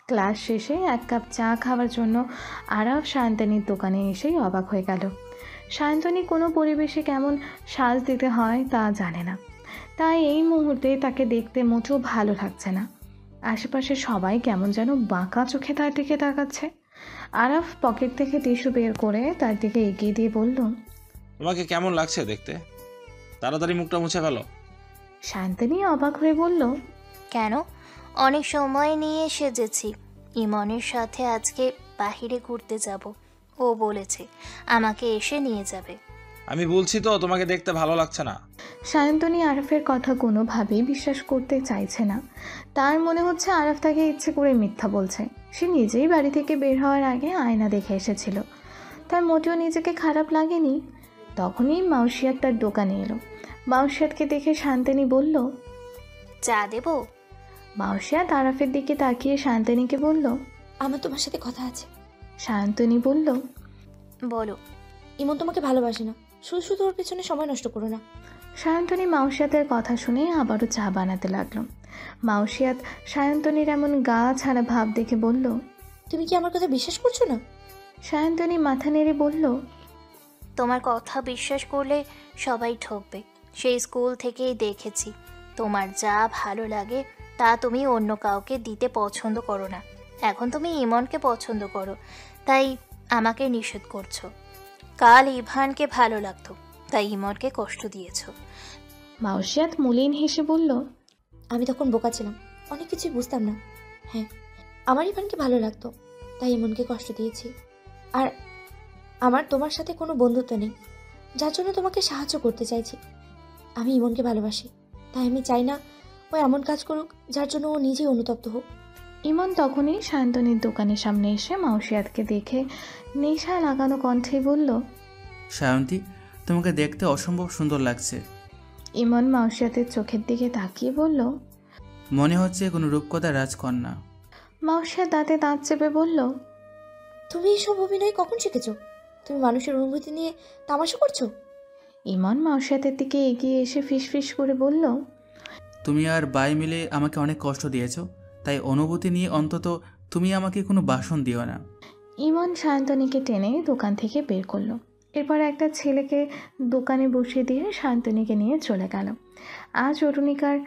Class শেষে এক cup চা খাওয়ার জন্য আরাফ সায়ন্তনীর দোকানে এসেই অবাক হয়ে গেল। সায়ন্তনী কোনো পরিবেশে কেমন সাজ দিতে হয় তা জানে না, তাই এই মুহূর্তে তাকে দেখতে মোটেও ভালো লাগছে না। আশেপাশে সবাই কেমন যেন বাঁকা চোখে তার দিকে তাকাচ্ছে। আরাফ পকেট থেকে টিস্যু বের করে তার দিকে এগিয়ে দিয়ে বলল, তোমাকে কেমন লাগছে দেখতে? তাড়াতাড়ি মুখটা মুছে ফেলো। সায়ন্তনী অবাক হয়ে বলল, কেন? অনেক সময় নিয়ে সেজেছি। ইমনের সাথে আজকে বাহিরে ঘুরতে যাব। ও বলেছে আমাকে এসে নিয়ে যাবে। আমি বলছি তো তোমাকে দেখতে ভালো লাগছে না। সায়ন্তনী আরাফের কথা কোনোভাবেই বিশ্বাস করতে চাইছে না। তার মনে হচ্ছে আরাফ তাকে ইচ্ছে করে মিথ্যা বলছে। সে নিজেই বাড়ি থেকে বের হওয়ার আগে আয়না দেখে এসেছিল, তার মোটেও নিজেকে খারাপ লাগেনি। তখনই মাউসিয়াত তার দোকানে এলো। মাউসিয়াতকে দেখে শান্তনী বলল, চা দেবো? মাউসিয়াত আরাফের দিকে তাকিয়ে শান্তনীকে বলল, আমার তোমার সাথে কথা আছে। শান্তনী বলল, বলো। ইমন তোমাকে ভালোবাসে না, শুধু শুধু ওর পেছনে সময় নষ্ট করো না। সায়ন্তনী মাউসিয়াতের কথা শুনে আবারও চা বানাতে লাগলো। মাউসিয়াত সায়ন্তনীর এমন গা ছাড়া ভাব দেখে বলল, তুমি কি আমার কথা বিশ্বাস করছো না? সায়ন্তনী মাথা নেড়ে বলল, তোমার কথা বিশ্বাস করলে সবাই ঠকবে। সেই স্কুল থেকেই দেখেছি তোমার যা ভালো লাগে তা তুমি অন্য কাউকে দিতে পছন্দ করো না। এখন তুমি ইমনকে পছন্দ করো, তাই আমাকে নিষেধ করছো। কাল ইভানকে ভালো লাগতো, তাই ইমনকে কষ্ট দিয়েছো। মাউসিয়াত মলিন হেসে বলল, আমি তখন বোকা ছিলাম, অনেক কিছুই বুঝতাম না। হ্যাঁ, আমার ইভানকে ভালো লাগতো, তাই ইমনকে কষ্ট দিয়েছি। আর আমার তোমার সাথে কোনো বন্ধুত্ব নেই, যার জন্য তোমাকে সাহায্য করতে চাইছি। আমি ইমনকে ভালোবাসি, তাই আমি চাই না ও এমন কাজ করুক যার জন্য ও নিজেই অনুতপ্ত হোক। ইমন তখনই শান্তনীর দোকানের সামনে এসে মাউসিয়াতকে দেখে নেশা লাগানো কণ্ঠে বলল, সায়ন্তী, তোমাকে দেখতে অসম্ভব সুন্দর লাগছে। ইমন মাউসিয়াতের চোখের দিকে তাকিয়ে বলল, মনে হচ্ছে কোনো রূপকথা রাজকন্যা। মাউসিয়াত দাঁতে দাঁত চেপে বলল, তুমি এসব অভিনয় কখন শিখেছো? তুমি মানুষের অনুভূতি নিয়ে তামাশা করছো? ইমন মাউসিয়াতের দিকে এগিয়ে এসে ফিসফিস করে বলল, তুমি আর বাই মিলে আমাকে অনেক কষ্ট দিয়েছো, তাই অনুভূতি নিয়ে অন্তত তুমি আমাকে কোনো বাসন দিও না। ইমন শান্তনীকে টেনে দোকান থেকে বের করলো। এরপর একটা ছেলেকে দোকানে বসিয়ে দিয়ে শান্তনীকে নিয়ে চলে গেল। আজ অরুণিকার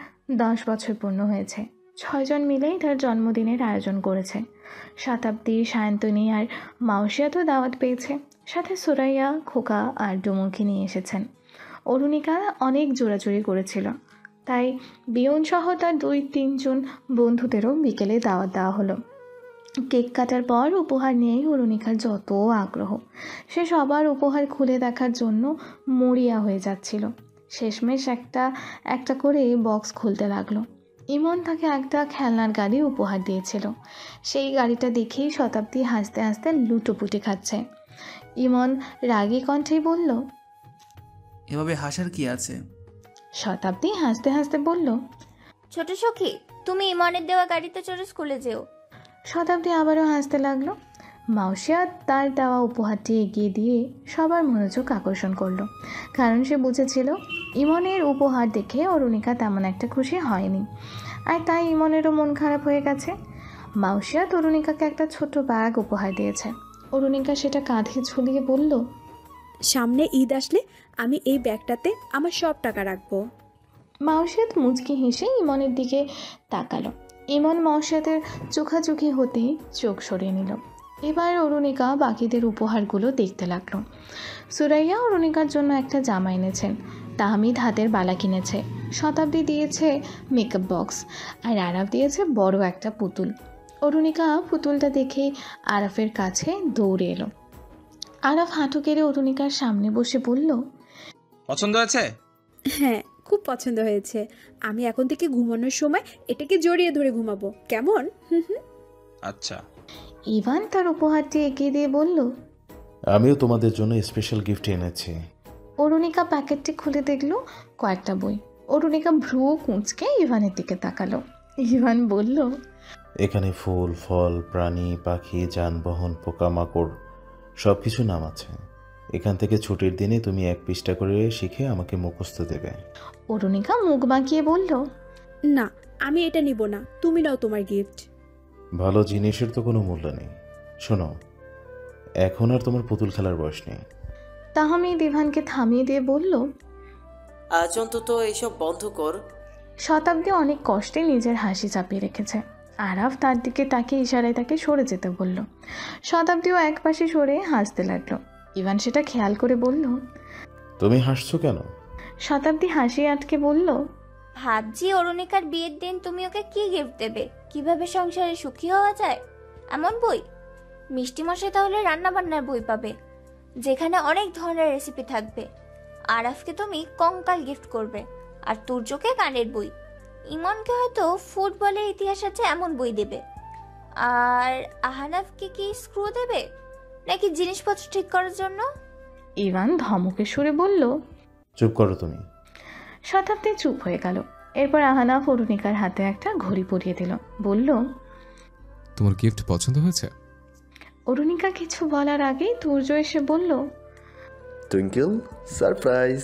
10 বছর পূর্ণ হয়েছে। 6 জন মিলেই তার জন্মদিনের আয়োজন করেছে। শতাব্দী, শান্তনী আর মাউসিয়াতও দাওয়াত পেয়েছে। সাথে সুরাইয়া, খোকা আর ডুমুকে নিয়ে এসেছেন। অরুণিকা অনেক জোরাজুরি করেছিল, তাই বিয়ন সহ তার 2-3 জন বন্ধুদেরও বিকেলে দাওয়াত দেওয়া হলো। কেক কাটার পর উপহার নিয়েই অরুণিকার যত আগ্রহ। সে সবার উপহার খুলে দেখার জন্য মরিয়া হয়ে যাচ্ছিল। শেষমেশ একটা একটা করে বক্স খুলতে লাগলো। ইমন তাকে একটা খেলনার গাড়ি উপহার দিয়েছিল। সেই গাড়িটা দেখেই শতাব্দী হাসতে হাসতে লুটোপুটি খাচ্ছে। ইমন রাগী কণ্ঠেই বলল, এভাবে হাসার কি আছে? শতাব্দী হাসতে হাসতে বলল, ছোট সখী, তুমি ইমনের দেওয়া গাড়িতে চড়ে স্কুলে যেও। শতাব্দী আবারও হাসতে লাগলো। মাউসিয়াত তার দেওয়া উপহারটি এগিয়ে দিয়ে সবার মনোযোগ আকর্ষণ করলো, কারণ সে বুঝেছিল ইমনের উপহার দেখে অরুণিকা তেমন একটা খুশি হয়নি, আর তাই ইমনেরও মন খারাপ হয়ে গেছে। মাউসিয়াত অরুণিকাকে একটা ছোট ব্যাগ উপহার দিয়েছে। অরুণিকা সেটা কাঁধে ঝুলিয়ে বলল, সামনে ঈদ আসলে আমি এই ব্যাগটাতে আমার সব টাকা রাখবো। মাউসিয়াত মুচকি হেসে ইমনের দিকে তাকালো। ইমন মাউসিয়াতের চোখাচোখি হতেই চোখ সরিয়ে নিল। এবার অরুণিকা বাকিদের উপহারগুলো দেখতে লাগলো। সুরাইয়া অরুণিকার জন্য একটা জামা এনেছেন, তাহমিদ হাতের বালা কিনেছে, শতাব্দী দিয়েছে মেকআপ বক্স, আর আরাফ দিয়েছে বড় একটা পুতুল। অরুণিকা পুতুলটা দেখে আরাফের কাছে দৌড়ে এলো। আরাফ হাঁটু কেড়ে অরুণিকার সামনে বসে বলল, পছন্দ হয়েছে? হ্যাঁ, খুব পছন্দ হয়েছে। আমি এখন থেকে ঘুমানোর সময় এটাকে জড়িয়ে ধরে ঘুমাবো, কেমন? আচ্ছা। ইভান তার উপহারটি এগিয়ে দিয়ে বলল, আমিও তোমাদের জন্য স্পেশাল গিফট এনেছি। অরুণিকা প্যাকেটটি খুলে দেখলো কয়েকটা বই। অরুণিকা ভ্রু কুঁচকে ইভানের দিকে তাকালো। ইভান বলল, এখানে ফুল, ফল, প্রাণী, পাখি, যানবাহন, পোকামাকড় সব কিছু নাম আছে। এখান থেকে ছুটির দিনে তুমি 1 পৃষ্ঠা করে শিখে আমাকে মুখস্থ দেবে। অরুণিকা মুখ বাঁকিয়ে বলল, না, আমি এটা নিব না, তুমি নাও তোমার গিফট। ভালো জিনিসের তো কোনো মূল্য নেই। শোনো, এখন আর তোমার পুতুল খেলার বয়স নেই। তাহমিদ ইভানকে থামিয়ে দিয়ে বলল, আজ অন্তত এইসব বন্ধ কর। শতাব্দী অনেক কষ্টে নিজের হাসি চাপিয়ে রেখেছে। আরাফ তার দিকে তাকিয়ে ইশারায় তাকে সরে যেতে বলল। শতাব্দীও একপাশে সরে হাসতে লাগলো। ইভান সেটা খেয়াল করে বলল। তুমি হাসছো কেন? শতাব্দী হাসি আটকে বলল, ভাবছি অরুণিকার বিয়ের দিন তুমি ওকে কি গিফট দেবে, কিভাবে সংসারে সুখী হওয়া যায় এমন বই। মিষ্টি মশাই তাহলে রান্না বান্নার বই পাবে, যেখানে অনেক ধরনের রেসিপি থাকবে। আরাফকে তুমি কঙ্কাল গিফট করবে, আর তুর্যকে গানের বই। ইমনকে হয়তো ফুটবলের ইতিহাস আছে এমন বই দেবে। আর আহানাফকে কি স্ক্রু দেবে, নাকি জিনিসপত্র ঠিক করার জন্য? ইভান ধমকে সুরে বলল। চুপ করো তুমি। শতাব্দী চুপ হয়ে গেল। এরপর আহানাফ অরুণিকার হাতে একটা ঘড়ি পরিয়ে দিল। বলল, তোমার গিফট পছন্দ হয়েছে? অরুণিকা কিছু বলার আগেই তুর্য এসে বলল, টুইঙ্কেল সারপ্রাইজ।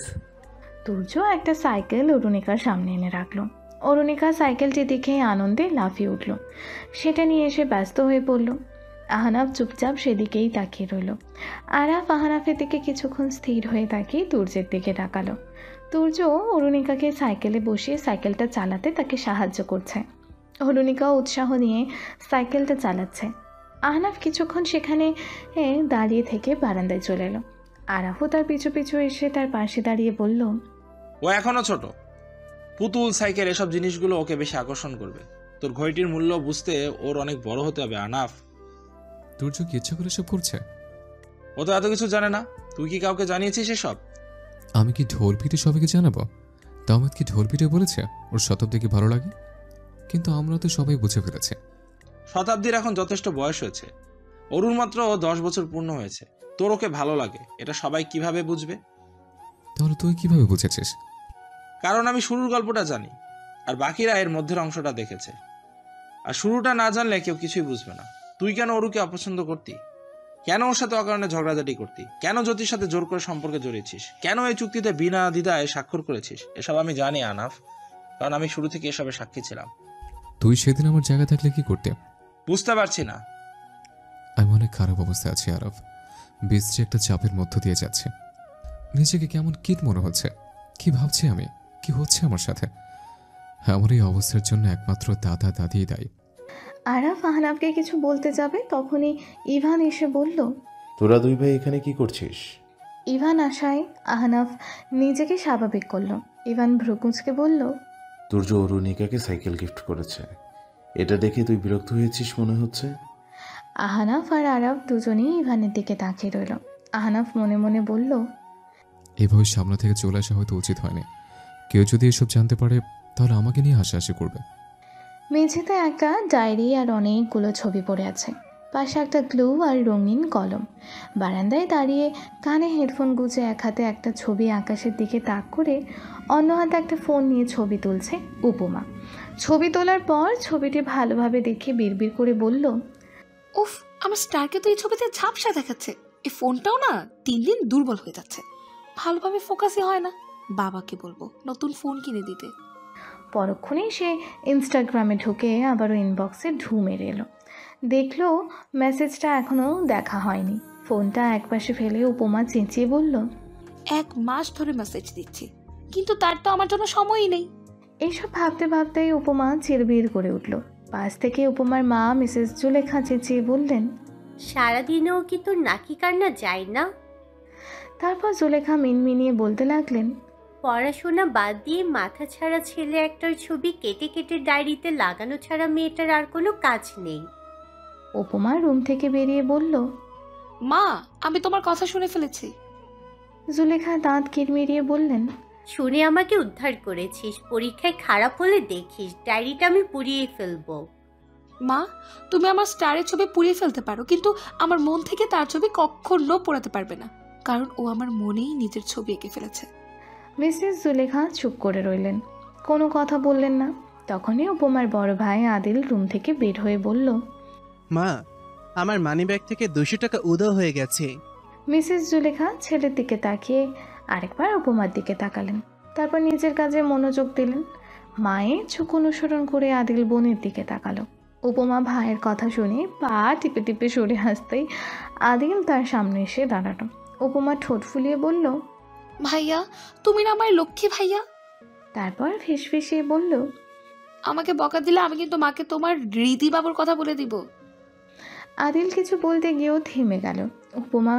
তুর্য একটা সাইকেল অরুণিকার সামনে এনে রাখলো। অরুণিকা সাইকেলটি দেখে আনন্দে লাফিয়ে উঠল। সেটা নিয়ে এসে ব্যস্ত হয়ে পড়ল। আহনাফ চুপচাপ সেদিকেই তাকিয়ে রইল। আরাফ আহনাফের দিকে কিছুক্ষণ স্থির হয়ে তাকিয়ে তুর্যের দিকে তাকালো। তুর্য অরুণিকাকে সাইকেলে বসিয়ে সাইকেলটা চালাতে তাকে সাহায্য করছে। অরুণিকাও উৎসাহ নিয়ে সাইকেলটা চালাচ্ছে। আহনাফ কিছুক্ষণ সেখানে দাঁড়িয়ে থেকে বারান্দায় চলে এলো। আরাফও তার পিছু পিছু এসে তার পাশে দাঁড়িয়ে বলল, ও এখনো ছোট, পুতুল সাইকেল এসব জিনিসগুলো ওকে বেশি আকর্ষণ করবে। তোর ঘড়িটির মূল্য বুঝতে ওর অনেক বড় হতে হবে আনাফ। তুর্য কি ইচ্ছা করে সব করছে? ও তো এত কিছু জানে না। তুই কি কাউকে জানিয়েছিস এসব? আমি কি ঢোল পিটে সবাইকে জানাবো? দামাত কি ঢোল পিটে বলেছে ওর শতাব্দীকে ভালো লাগে? কিন্তু আমরা তো সবাই বুঝে ফেলেছি। শতাব্দীর এখন যথেষ্ট বয়স হয়েছে। অরুণ মাত্র 10 বছর পূর্ণ হয়েছে। তোর ওকে ভালো লাগে এটা সবাই কিভাবে বুঝবে? তাহলে তুই কিভাবে বুঝেছিস? কারণ আমি শুরুর গল্পটা জানি, আর বাকিরা এর মধ্যের অংশটা দেখেছে। আর শুরুটা না জানলে কেউ কিছুই বুঝবে না। তুই কেন অরুকে অপছন্দ করতি? কেন ওর সাথে অকারণে ঝগড়াঝাটি করতি? কেন জ্যোতির সাথে জোর করে সম্পর্কে জড়িয়েছিস? কেন এই চুক্তিতে বিনা দ্বিধায় স্বাক্ষর করেছিস? এসব আমি জানি আনাফ, কারণ আমি শুরু থেকে এসবের সাক্ষী ছিলাম। তুই সেদিন আমার জায়গা থাকলে কি করতে? বুঝতে পারছি না। আমি অনেক খারাপ অবস্থায় আছি আরব। বিশ্রী একটা চাপের মধ্য দিয়ে যাচ্ছে। নিজেকে কেমন কীট মনে হচ্ছে। কি ভাবছি আমি? কি হচ্ছে আমার সাথে? আমার এই অবস্থার জন্য একমাত্র দাদা দাদিই দায়ী। আরাফ আহনাফকে কিছু বলতে যাবে, তখনই ইভান এসে বলল, তোরা দুই ভাই এখানে কি করছিস? ইভান আশায় আহনাফ নিজেকে স্বাভাবিক করল। ইভান ভ্রুকুঁচকে বলল, তুর্য অরুণিকাকে সাইকেল গিফট করেছে। এটা দেখে তুই বিরক্ত হয়েছিস মনে হচ্ছে। আহনাফ আর আরাফ দুজনেই ইভানের দিকে তাকিয়ে রইল। আহনাফ মনে মনে বলল, এভাবে সামনে থেকে চলে আসা হয়তো উচিত হয়নি। কেউ যদি এসব জানতে পারে তাহলে আমাকে নিয়ে হাসাহাসি করবে। মেঝেতে একটা ডায়েরি আর অনেকগুলো ছবি পড়ে আছে। পাশে একটা গ্লু আর রঙিন কলম। বারান্দায় দাঁড়িয়ে কানে হেডফোন গুঁজে এক হাতে একটা ছবি আকাশের দিকে তাক করে অন্য হাতে একটা ফোন নিয়ে ছবি তুলছে উপমা। ছবি তোলার পর ছবিটি ভালোভাবে দেখে বিড়বিড় করে বলল, উফ, আমার স্টারকে তো এই ছবিতে ঝাপসা দেখাচ্ছে। এই ফোনটাও না দিন দিন দুর্বল হয়ে যাচ্ছে, ভালোভাবে ফোকাসই হয় না। বাবাকে বলবো নতুন ফোন কিনে দিতে। পরক্ষণেই সে ইনস্টাগ্রামে ঢুকে আবারও ইনবক্সে ঢু মেরে এলো। দেখলো মেসেজটা এখনও দেখা হয়নি। ফোনটা একপাশে ফেলে উপমা চেঁচিয়ে বলল, 1 মাস ধরে মেসেজ দিচ্ছি, কিন্তু তার তো আমার জন্য সময়ই নেই। এইসব ভাবতে ভাবতেই উপমা চিরবির করে উঠল। পাশ থেকে উপমার মা মিসেস জুলেখা চেঁচিয়ে বললেন, সারাদিনেও কি তোর নাকি কান্না যায় না? তারপর জুলেখা মিনমিনিয়ে বলতে লাগলেন, পড়াশোনা বাদ দিয়ে মাথা ছাড়া ছেলে একটার ছবি কেটে কেটে ডায়েরিতে লাগানো ছাড়া মেয়েটার আর কোনো কাজ নেই। উপমা রুম থেকে বেরিয়ে বলল, মা, আমি তোমার কথা শুনে ফেলেছি। জুলেখা দাঁত কিরমিরিয়ে বললেন, শুনে আমাকে উদ্ধার করেছিস। পরীক্ষায় খারাপ হলে দেখিস, ডায়েরিটা আমি পুড়িয়ে ফেলবো। মা, তুমি আমার স্টারের ছবি পুড়িয়ে ফেলতে পারো, কিন্তু আমার মন থেকে তার ছবি কখনো পোড়াতে পারবে না, কারণ ও আমার মনেই নিজের ছবি এঁকে ফেলেছে। মিসেস জুলেখা চুপ করে রইলেন, কোনো কথা বললেন না। তখনই উপমার বড় ভাই আদিল রুম থেকে বের হয়ে বলল, মা, আমার মানিব্যাগ থেকে 200 টাকা উধাও হয়ে গেছে। মিসেস জুলেখা ছেলের দিকে তাকিয়ে আরেকবার উপমার দিকে তাকালেন। তারপর নিজের কাজে মনোযোগ দিলেন। মায়ের চোখ অনুসরণ করে আদিল বোনের দিকে তাকালো। উপমা ভাইয়ের কথা শুনে পা টিপে টিপে সরে হাসতেই আদিল তার সামনে এসে দাঁড়ালো। উপমা ঠোঁট ফুলিয়ে বলল, ভাইয়া তুমি না আমার লক্ষ্মী ভাইয়া। তারপর ফিসফিসিয়ে বলল, আমাকে বকা দিলে আমি কিন্তু মাকে তোমার রীতি বাবুর কথা বলে দিব। আদিল কিছু বলতে গিয়েও থেমে গেল। উপমা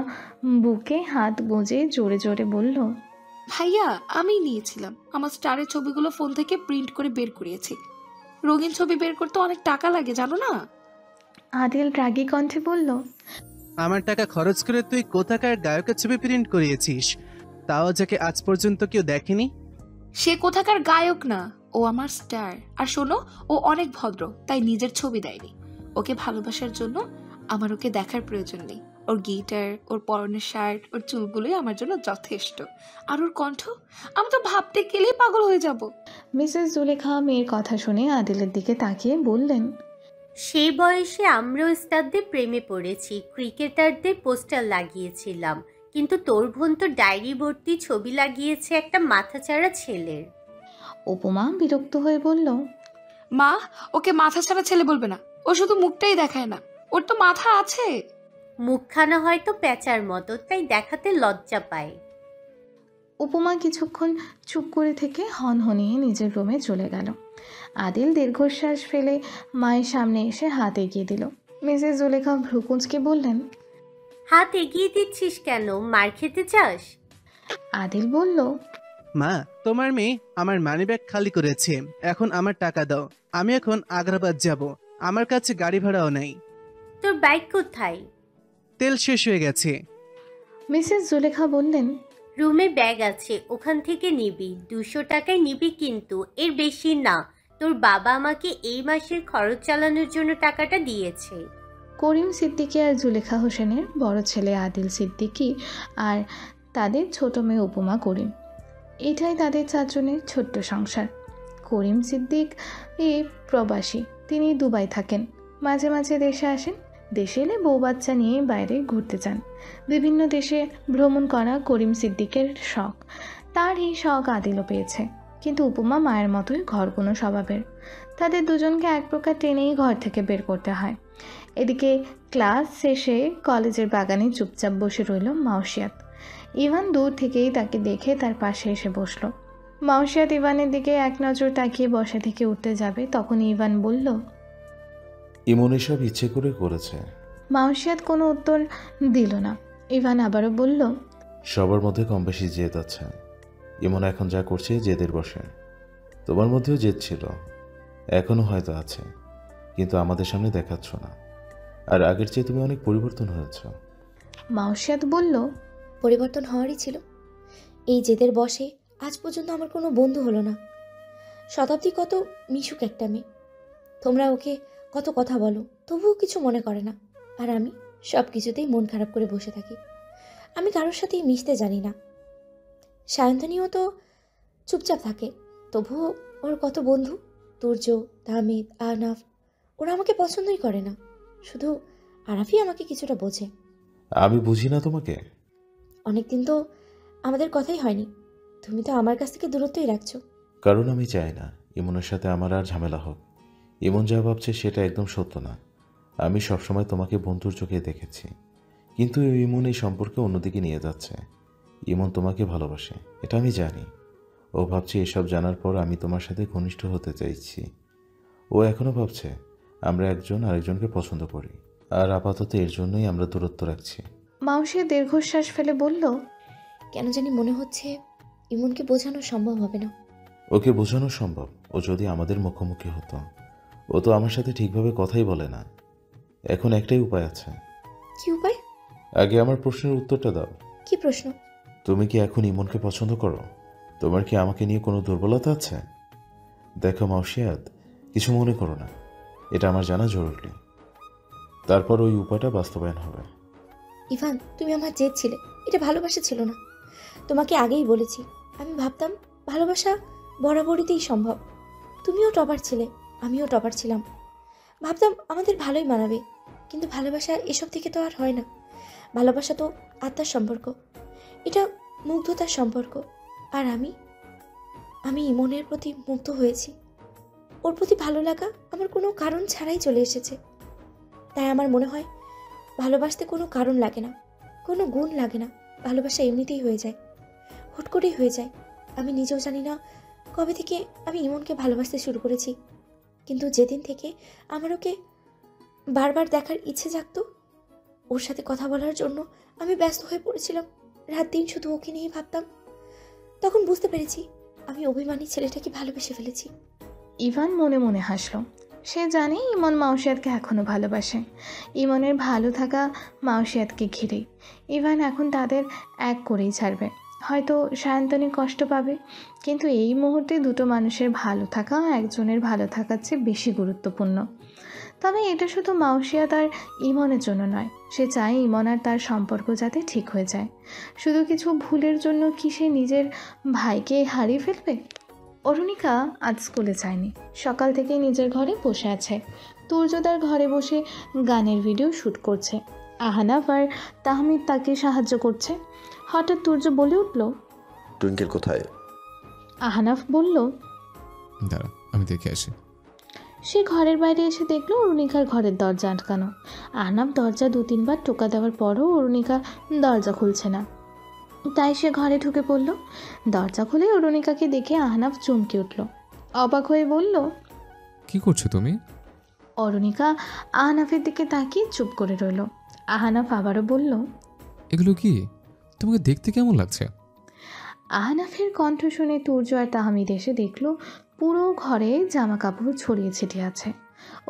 বুকে হাত গুঁজে জোরে জোরে বলল, ভাইয়া আমি নিয়েছিলাম, আমার স্টারের ছবিগুলো ফোন থেকে প্রিন্ট করে বের করিয়েছি। রঙিন ছবি বের করতে অনেক টাকা লাগে জানো না। আদিল রাগী কণ্ঠে বলল, আমার টাকা খরচ করে তুই কোথাকার গায়কের ছবি প্রিন্ট করিয়েছিস, তাও যাকে আজ পর্যন্ত কেউ দেখেনি। সে কোথাকার গায়ক না, ও আমার স্টার। আর শোনো, ও অনেক ভদ্র, তাই নিজের ছবি দেয়নি। ওকে ভালোবাসার জন্য আমার ওকে দেখার প্রয়োজন নেই। ওর গিটার, ওর পরনের শার্ট, ওর চুলগুলোই আমার জন্য যথেষ্ট। আর ওর কণ্ঠ, আমি তো ভাবতে গেলেই পাগল হয়ে যাব। মিসেস জুলেখা মেয়ের কথা শুনে আদিলের দিকে তাকিয়ে বললেন, সেই বয়সে আমরাও স্টারদের প্রেমে পড়েছি, ক্রিকেটারদের পোস্টার লাগিয়েছিলাম, কিন্তু তোর বোন তো ডায়েরি ভর্তি ছবি লাগিয়েছে একটা মাথাচাড়া ছেলের। উপমা বিরক্ত হয়ে বলল, মা, ওকে মাথা ছাড়া ছেলে বলবে না। ও শুধু মুখটাই দেখায় না, ওর তো মাথা আছে। মুখখানা হয়তো প্যাঁচার মতো, তাই দেখাতে লজ্জা পায়। উপমা কিছুক্ষণ চুপ করে থেকে হনহনিয়ে নিজের রুমে চলে গেল। আদিল দীর্ঘশ্বাস ফেলে মায়ের সামনে এসে হাত এগিয়ে দিল। মিসেস জুলেখা ভ্রুকুঁচকে বললেন, হাত এগিয়ে দিচ্ছিস কেন? মার খেতে চাস? আদিল বলল, মা, তোমার মেয়ে আমার মানিব্যাগ খালি করেছে, এখন আমার টাকা দাও। আমি এখন আগ্রাবাদ যাব, আমার কাছে গাড়ি ভাড়াও নেই। তোর বাইক কোথায়? তেল শেষ হয়ে গেছে। মিসেস জুলেখা বললেন, রুমে ব্যাগ আছে, ওখান থেকে নিবি। 200 টাকায় নিবি কিন্তু, এর বেশি না। তোর বাবা আমাকে এই মাসের খরচ চালানোর জন্য টাকাটা দিয়েছে। করিম সিদ্দিকী আর জুলেখা হোসেনের বড় ছেলে আদিল সিদ্দিকী আর তাদের ছোট মেয়ে উপমা করিম। এটাই তাদের চারজনের ছোট্ট সংসার। করিম সিদ্দিক প্রবাসী, তিনি দুবাই থাকেন, মাঝে মাঝে দেশে আসেন। দেশে এলে বউ বাচ্চা নিয়ে বাইরে ঘুরতে যান। বিভিন্ন দেশে ভ্রমণ করা করিম সিদ্দিকের শখ, তার এই শখ আদিলও পেয়েছে। কিন্তু উপমা মায়ের মতোই ঘরকুনো স্বভাবের। তাদের দুজনকে এক প্রকার টেনেই ঘর থেকে বের করতে হয়। এদিকে ক্লাস শেষে কলেজের বাগানে চুপচাপ বসে রইল মাওসিয়াত। ইভান দূর থেকেই তাকে দেখে তার পাশে এসে বসল। মাওসিয়াত ইভানের দিকে এক নজর তাকিয়ে বসা থেকে উঠতে যাবে, তখন ইভান বলল, ইমন এসব ইচ্ছে করে করেছে। মাওসিয়াত কোনো উত্তর দিল না। ইভান আবারও বলল, সবার মধ্যে কম বেশি জেদ আছে। ইমন এখন যা করছে জেদের বসে। তোমার মধ্যেও জেদ ছিল, এখনো হয়তো আছে, কিন্তু আমাদের সামনে দেখাচ্ছ না। আর আগের চেয়ে তুমি অনেক পরিবর্তন হয়েছ। মাওসিয়াত বলল, পরিবর্তন হওয়ারই ছিল। এই জেদের বসে আজ পর্যন্ত আমার কোনো বন্ধু হলো না। শতাব্দী কত মিশুক একটা মেয়ে, তোমরা ওকে কত কথা বলো, তবুও কিছু মনে করে না। আর আমি সব কিছুতেই মন খারাপ করে বসে থাকি। আমি কারোর সাথেই মিশতে জানি না। সায়ন্তনীও তো চুপচাপ থাকে, তবুও ওর কত বন্ধু, তুর্য, তাহমিদ, আহনাফ, ওরা আমাকে পছন্দই করে না। শুধু আরাফি আমাকে কিছুটা বোঝে। আমি বুঝি না তোমাকে? অনেকদিন তো আমাদের কথাই হয়নি, তুমি তো আমার কাছ থেকে দূরত্বই রাখছো। কারণ আমি চাই না ইমনের সাথে আমার আর ঝামেলা হোক। ইমন যা ভাবছে সেটা একদম সত্য না। আমি সবসময় তোমাকে বন্ধুর চোখে দেখেছি, কিন্তু ইমন এই সম্পর্কে অন্যদিকে নিয়ে যাচ্ছে। ইমন তোমাকে ভালোবাসে, এটা আমি জানি। ও ভাবছে এসব জানার পর আমি তোমার সাথে ঘনিষ্ঠ হতে চাইছি। ও এখনও ভাবছে আমরা একজন আরেকজনকে পছন্দ করি, আর আপাতত এর জন্যই আমরা দূরত্ব রাখছি। মাওসিয়া দীর্ঘশ্বাস ফেলে বলল, কেন জানি মনে হচ্ছে ইমনকে বোঝানো সম্ভব হবে না। ওকে বোঝানো সম্ভব, ও যদি আমাদের মুখোমুখি হতো। ও তো আমার সাথে ঠিকভাবে কথাই বলে না। এখন একটাই উপায় আছে। কি উপায়? আগে আমার প্রশ্নের উত্তরটা দাও। কি প্রশ্ন? তুমি কি এখন ইমনকে পছন্দ করো? তোমার কি আমাকে নিয়ে কোনো দুর্বলতা আছে? দেখো মাওসিয়াত, কিছু মনে করো না, এটা আমার জানা জরুরি। তারপর ওই উপায়টা বাস্তবায়ন হবে। ইভান, তুমি আমার জেদ ছিলে, এটা ভালোবাসা ছিল না। তোমাকে আগেই বলেছি, আমি ভাবতাম ভালোবাসা বরাবরিতেই সম্ভব। তুমিও টপার ছিলে, আমিও টপার ছিলাম। ভাবতাম আমাদের ভালোই মানাবে, কিন্তু ভালোবাসা এসব থেকে তো আর হয় না। ভালোবাসা তো আত্মার সম্পর্ক, এটা মুগ্ধতার সম্পর্ক। আর আমি ইমনের প্রতি মুগ্ধ হয়েছি। ওর প্রতি ভালো লাগা আমার কোনো কারণ ছাড়াই চলে এসেছে। তাই আমার মনে হয় ভালোবাসতে কোনো কারণ লাগে না, কোনো গুণ লাগে না, ভালোবাসা এমনিতেই হয়ে যায়, হুট করেই হয়ে যায়। আমি নিজেও জানি না কবে থেকে আমি ইমনকে ভালোবাসতে শুরু করেছি, কিন্তু যেদিন থেকে আমার ওকে বারবার দেখার ইচ্ছে জাগতো, ওর সাথে কথা বলার জন্য আমি ব্যস্ত হয়ে পড়েছিলাম, রাত দিন শুধু ওকে নিয়েই ভাবতাম, তখন বুঝতে পেরেছি আমি অভিমানী ছেলেটাকে ভালোবেসে ফেলেছি। ইভান মনে মনে হাসলো। সে জানে ইমন মাউসিয়াতকে এখনও ভালোবাসে। ইমনের ভালো থাকা মাউসিয়াতকে ঘিরেই। ইভান এখন তাদের এক করেই ছাড়বে। হয়তো সায়ন্তনী কষ্ট পাবে, কিন্তু এই মুহূর্তে দুটো মানুষের ভালো থাকা একজনের ভালো থাকার চেয়ে বেশি গুরুত্বপূর্ণ। তবে এটা শুধু মাউসিয়াত আর ইমনের জন্য নয়, সে চায় ইমন আর তার সম্পর্ক যাতে ঠিক হয়ে যায়। শুধু কিছু ভুলের জন্য কি সে নিজের ভাইকে হারিয়ে ফেলবে? অরুণিকা আজ স্কুলে যায়নি। সকাল থেকেই নিজের ঘরে বসে আছে। তুর্যদার ঘরে বসে গানের ভিডিও শ্যুট করছে। আহানাফ আর তাহমিদ তাকে সাহায্য করছে। হঠাৎ তুর্য বলে উঠল, টুইঙ্কেল কোথায়? আহানাফ বলল, দাঁড়া আমি দেখে আসি। সে ঘরের বাইরে এসে দেখলো অরুণিকার ঘরের দরজা আটকানো। আহনাফ দরজা 2-3 বার টোকা দেওয়ার পরও অরুণিকা দরজা খুলছে না। তাই সে ঘরে ঢুকে পড়ল। দরজা খুলে অরুণিকাকে দেখে আহনাফ চমকে উঠল। অবাক হয়ে বলল, কি করছো তুমি? অরুণিকা আহনাফের দিকে তাকিয়ে চুপ করে রইল। আহনাফ আবারও বলল, এগুলো কি? তোমাকে দেখতে কেমন লাগছে? আহনাফের কণ্ঠ শুনে তুর্য আর তাহমিদ এসে দেখল পুরো ঘরে জামা কাপড় ছড়িয়ে ছিটিয়ে আছে।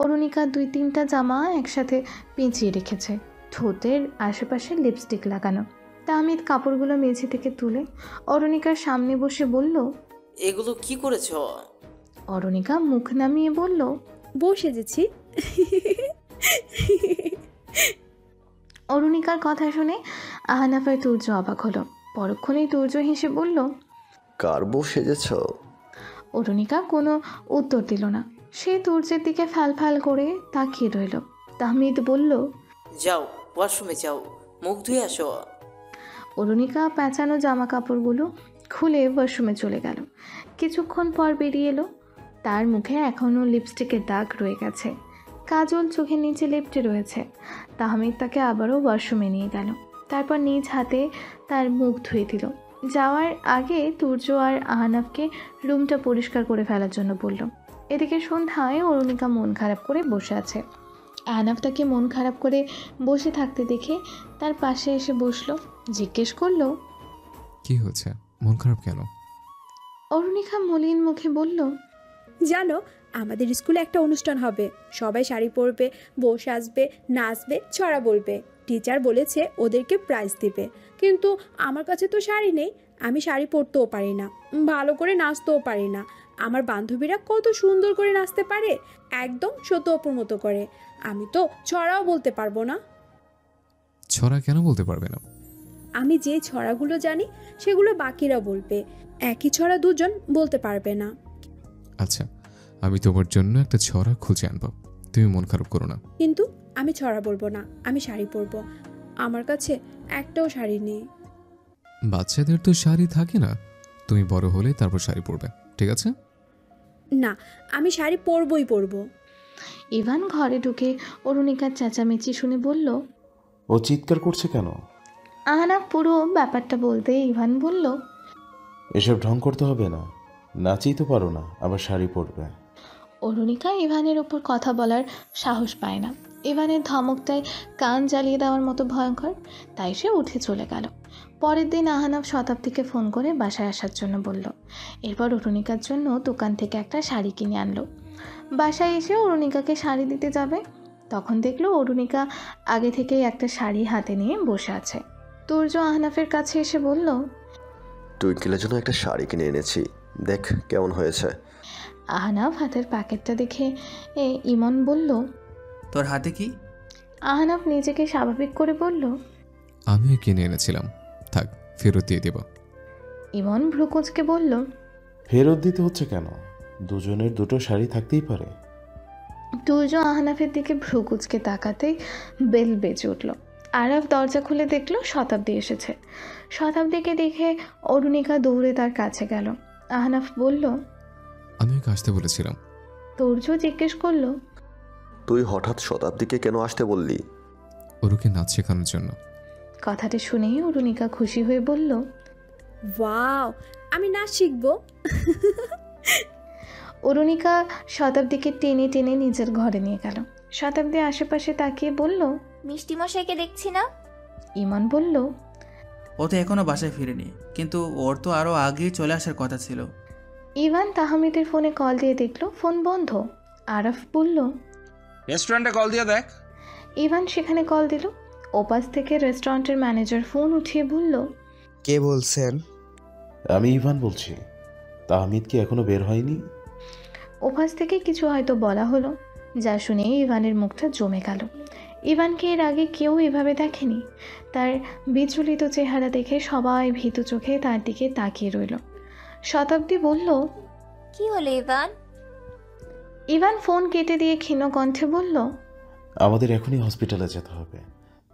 অরুণিকা 2-3টা জামা একসাথে পেঁচিয়ে রেখেছে, ঠোঁটের আশেপাশে লিপস্টিক লাগানো। তাহমিদ কাপড়গুলো মেঝে থেকে তুলে অরুণিকার সামনে বসে বলল, এগুলো কি করেছ? অরুণিকা মুখ নামিয়ে বলল, বসে যেছি। অরুণিকার কথা শুনে আহনাফ আর তুর্য অবাক হলো। পরক্ষণেই তুর্য হেসে বলল, কার বউ সেজেছ? অরুণিকা কোনো উত্তর দিল না। সে তুর্যের দিকে ফ্যাল করে তাকিয়ে রইল। তাহমিদ বলল, যাও ওয়াশরুমে যাও, মুখ ধুয়ে আসো। অরুণিকা পেঁচানো জামা কাপড়গুলো খুলে ওয়াশরুমে চলে গেল। কিছুক্ষণ পর বেরিয়ে এলো। তার মুখে এখনও লিপস্টিকের দাগ রয়ে গেছে, কাজল চোখের নিচে লেপটে রয়েছে। তাহমিদ তাকে আবারও ওয়াশরুমে নিয়ে গেল। তারপর নিজ হাতে তার মুখ ধুয়ে দিল। যাওয়ার আগে তুর্য আর আহনাফকে রুমটা পরিষ্কার করে ফেলার জন্য বলল। এদিকে সন্ধ্যায় অরুণিকা মন খারাপ করে বসে আছে। আহনাফ তাকে মন খারাপ করে বসে থাকতে দেখে তার পাশে এসে বসলো। জিজ্ঞেস করলো, কি হচ্ছে, মন খারাপ কেন? অরুণিকা মলিন মুখে বলল, জানো আমাদের স্কুলে একটা অনুষ্ঠান হবে, সবাই শাড়ি পরবে, বসে আসবে, নাচবে, ছড়া বলবে। টিচার বলেছে ওদেরকে প্রাইজ দেবে, কিন্তু আমার কাছে তো শাড়ি নেই, আমি শাড়ি পরতেও পারি না, ভালো করে নাচতেও পারি না। আমার বান্ধবীরা কত সুন্দর করে নাচতে পারে, একদম সত্য অপুর মতো করে। আমি তো ছড়াও বলতে পারবো না। ছড়া কেন বলতে পারবে না? আমি যে ছড়াগুলো জানি সেগুলো বাকিরা বলবে, একই ছড়া দুজন বলতে পারবে না। আচ্ছা, আমি তোমার জন্য একটা ছড়া খুঁজে আনবো, তুমি মন খারাপ করো না। কিন্তু আমি ছড়া বলবো না, আমি শাড়ি পরবো। আমার কাছে একটাও শাড়ি নেই। বাচ্চাদের তো শাড়ি থাকে না, তুমি বড় হলে তারপর শাড়ি পরবে, ঠিক আছে? না, আমি শাড়ি পরবই পরবো। ইভান ঘরে ঢুকে অরুণিকার চেঁচামেচি শুনে বলল, ও চিৎকার করছে কেন? আহনাফ পুরো ব্যাপারটা বলতে ইভান বলল, এসব ঢং করতে হবে না, নাচেই তো পারো না, আবার শাড়ি পরবে। অরুণিকা ইভানের ওপর কথা বলার সাহস পায় না। ইভানের ধমকটায় কান জ্বালিয়ে দেওয়ার মতো ভয়ঙ্কর, তাই সে উঠে চলে গেল। পরের দিন আহনাফ শতাব্দীকে ফোন করে বাসায় আসার জন্য বলল। এরপর অরুণিকার জন্য দোকান থেকে একটা শাড়ি কিনে আনলো। বাসায় এসে অরুণিকাকে শাড়ি দিতে যাবে, তখন দেখলো অরুণিকা আগে থেকেই একটা শাড়ি হাতে নিয়ে বসে আছে। তুর্য আহনাফের কাছে এসে বলল, টুইঙ্কেলের জন্য একটা শাড়ি কিনে এনেছি, দেখ কেমন হয়েছে। আহনাফ হাতের প্যাকেটটা দেখে ইমন বলল, তোর হাতে কি? আহনাফ নিজেকে স্বাভাবিক করে বলল, আমিও কিনে এনেছিলাম, থাক ফেরত দিয়ে দেব। ইমন ভ্রুকুচকে বলল, ফেরত দিতে হচ্ছে কেন? দুজনের দুটো শাড়ি থাকতেই পারে। তুর্য আহনাফের দিকে ভ্রুকুচকে তাকাতেই বেল বেজে উঠল। আরাফ দরজা খুলে দেখলো শতাব্দী এসেছে। শতাব্দীকে দেখে অরুণিকা দৌড়ে তার কাছে গেল। আহনাফ বলল, আমি ওকে আসতে বলেছিলাম, তুর্য জিজ্ঞেস করলো, তুই হঠাৎ শতাব্দীকে কেন আসতে বললি? ওরুকে নাচ শেখানোর জন্য। কথাটা শুনেই অরুণিকা খুশি হয়ে বলল, ওয়াও, আমি নাচ শিখবো। অরুণিকা শতাব্দীকে টেনে টেনে নিজের ঘরে নিয়ে গেল। শতাব্দী আশেপাশে তাকিয়ে বলল, মিষ্টি মশাইকে দেখছি না। ইমন বলল, ও তো এখনো বাসায় ফিরেনি, কিন্তু ওর তো আরও আগেই চলে আসার কথা ছিল। ইভান তাহমিদের ফোনে কল দিয়ে দেখলো ফোন বন্ধ। আরাফ বলল, রেস্টুরেন্টে কল দিয়ে দেখ। ইভান সেখানে কল দিল। ওপাশ থেকে রেস্টুরেন্টের ম্যানেজার ফোন উঠিয়ে বলল, কে বলছেন? আমি ইভান বলছি। তাহমিদ কি এখনো বের হয়নি? ওপাশ থেকে কিছু হয়তো বলা হলো, যা শুনে ইভানের মুখটা জমে গেল। ইভানকে এর আগে কেউ এভাবে দেখেনি। তার বিচলিত চেহারা দেখে সবাই ভীতু চোখে তার দিকে তাকিয়ে রইল। শতাব্দী বলল, কি হলো ইভান? ইভান ফোন কেটে দিয়ে ক্ষীণ কণ্ঠে বলল, আমাদের এখনই হসপিটালে যেতে হবে।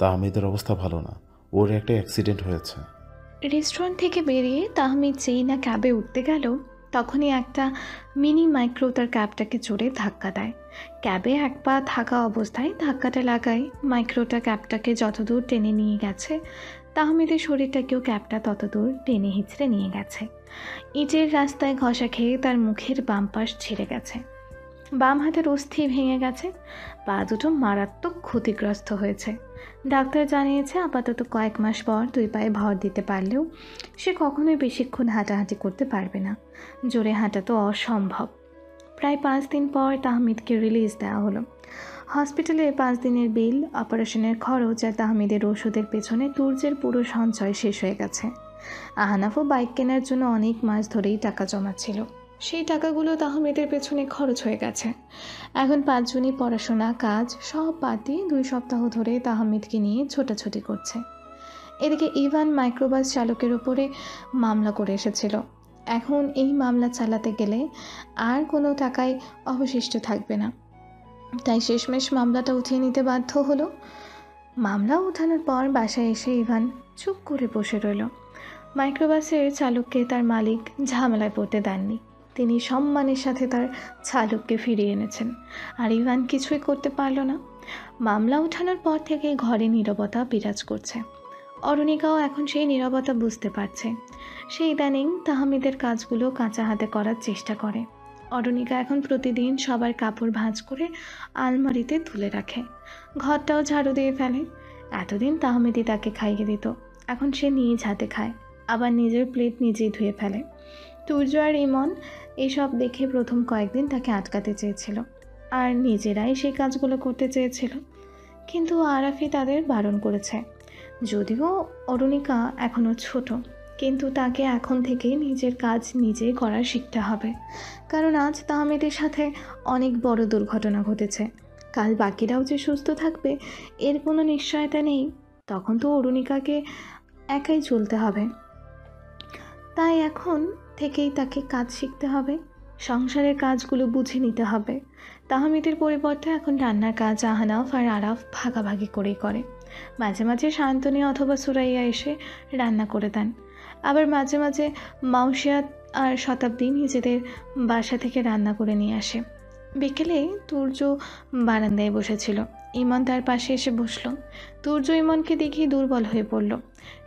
তাহমিদের অবস্থা ভালো না, ওর একটা অ্যাক্সিডেন্ট হয়েছে। রেস্টুরেন্ট থেকে বেরিয়ে তাহমিদ যেই না ক্যাবে উঠতে গেল, তখনই একটা মিনি মাইক্রো তার ক্যাবটাকে জোরে ধাক্কা দেয়। ক্যাবে এক পা থাকা অবস্থায় ধাক্কাটা লাগায় মাইক্রোটা ক্যাবটাকে যতদূর টেনে নিয়ে গেছে, তাহমিদের শরীরটাকেও ক্যাবটা ততদূর টেনে হিঁচড়ে নিয়ে গেছে। ইটের রাস্তায় ঘষা খেয়ে তার মুখের বাম পাশ ছিঁড়ে গেছে, বাম হাতের অস্থি ভেঙে গেছে, পা দুটো মারাত্মক ক্ষতিগ্রস্ত হয়েছে। ডাক্তার জানিয়েছে আপাতত কয়েক মাস পর দুই পায়ে ভর দিতে পারলেও সে কখনোই বেশিক্ষণ হাঁটাহাঁটি করতে পারবে না। জোরে হাঁটা তো অসম্ভব। প্রায় 5 দিন পর তাহমিদকে রিলিজ দেওয়া হলো। হসপিটালে 5 দিনের বিল, অপারেশনের খরচ আর তাহমিদের ওষুধের পেছনে তুর্যের পুরো সঞ্চয় শেষ হয়ে গেছে। আহনাফও বাইক কেনার জন্য অনেক মাস ধরেই টাকা জমাচ্ছিল। সেই টাকাগুলো তাহমিদের পেছনে খরচ হয়ে গেছে। এখন 5 জনই পড়াশোনা, কাজ সব বাদ দিয়ে 2 সপ্তাহ ধরে তাহমিদকে নিয়ে ছোটাছুটি করছে। এদিকে ইভান মাইক্রোবাস চালকের উপরে মামলা করে এসেছিল। এখন এই মামলা চালাতে গেলে আর কোনো টাকাই অবশিষ্ট থাকবে না, তাই শেষমেশ মামলাটা উঠিয়ে নিতে বাধ্য হলো। মামলা উঠানোর পর বাসায় এসে ইভান চুপ করে বসে রইল। মাইক্রোবাসের চালককে তার মালিক ঝামেলায় পড়তে দেননি। তিনি সম্মানের সাথে তার চালককে ফিরিয়ে এনেছেন, আর ইভান কিছুই করতে পারল না। মামলা ওঠানোর পর থেকে ঘরে নীরবতা বিরাজ করছে। অরুণিকাও এখন সেই নীরবতা বুঝতে পারছে। সেই ইদানিং তাহমিদের কাজগুলো কাঁচা হাতে করার চেষ্টা করে। অরুণিকা এখন প্রতিদিন সবার কাপড় ভাঁজ করে আলমারিতে তুলে রাখে, ঘরটাও ঝাড়ু দিয়ে ফেলে। এতদিন তাহমিদি তাকে খাইয়ে দিত, এখন সে নিজ হাতে খায়, আবার নিজের প্লেট নিজেই ধুয়ে ফেলে। তুর্য আর ইমন এসব দেখে প্রথম কয়েকদিন তাকে আটকাতে চেয়েছিল আর নিজেরাই সেই কাজগুলো করতে চেয়েছিল, কিন্তু আরাফি তাদের বারণ করেছে। যদিও অরুণিকা এখনও ছোট, কিন্তু তাকে এখন থেকেই নিজের কাজ নিজেই করা শিখতে হবে, কারণ আজ তাহমিদের সাথে অনেক বড় দুর্ঘটনা ঘটেছে। কাল বাকিরাও যে সুস্থ থাকবে এর কোনো নিশ্চয়তা নেই। তখন তো অরুণিকাকে একাই চলতে হবে, তাই এখন থেকেই তাকে কাজ শিখতে হবে, সংসারের কাজগুলো বুঝে নিতে হবে। তাহমিদের পরিবর্তে এখন রান্নার কাজ আহনাফ আর আরাফ ভাগাভাগি করেই করে। মাঝে মাঝে শান্তনী অথবা সুরাইয়া এসে রান্না করে দেন, আবার মাঝে মাঝে মাউসিয়াত আর শতাব্দী নিজেদের বাসা থেকে রান্না করে নিয়ে আসে। বিকেলে তুর্য বারান্দায় বসেছিল, ইমন তার পাশে এসে বসলো। তুর্য ইমনকে দেখেই দুর্বল হয়ে পড়ল।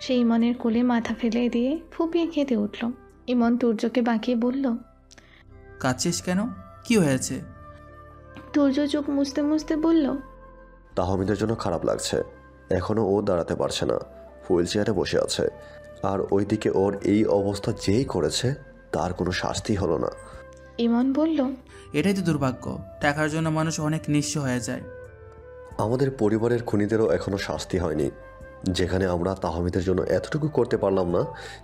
সে ইমনের কোলে মাথা ফেলে দিয়ে ফুপিয়ে কেঁদে উঠল। ইমন তুর্যকে বাঁকিয়ে বলল, কাঁদছিস কেন? কি হয়েছে? তুর্য চোখ মুছতে মুছতে বলল, তাহমিদের জন্য খারাপ লাগছে। এখনো ও দাঁড়াতে পারছে না, হুইল চেয়ারে বসে আছে। আর ওইদিকে ওর এই অবস্থা যেই করেছে তার কোনো শাস্তি হলো না। ইমন বলল, এটাই তো দুর্ভাগ্য, টাকার জন্য মানুষ অনেক নিঃস্ব হয়ে যায়। আমাদের পরিবারের খুনিদেরও এখনো শাস্তি হয়নি। যেখানে আমরা তাহমিদের জন্য এতটুকু করতে পারলাম না,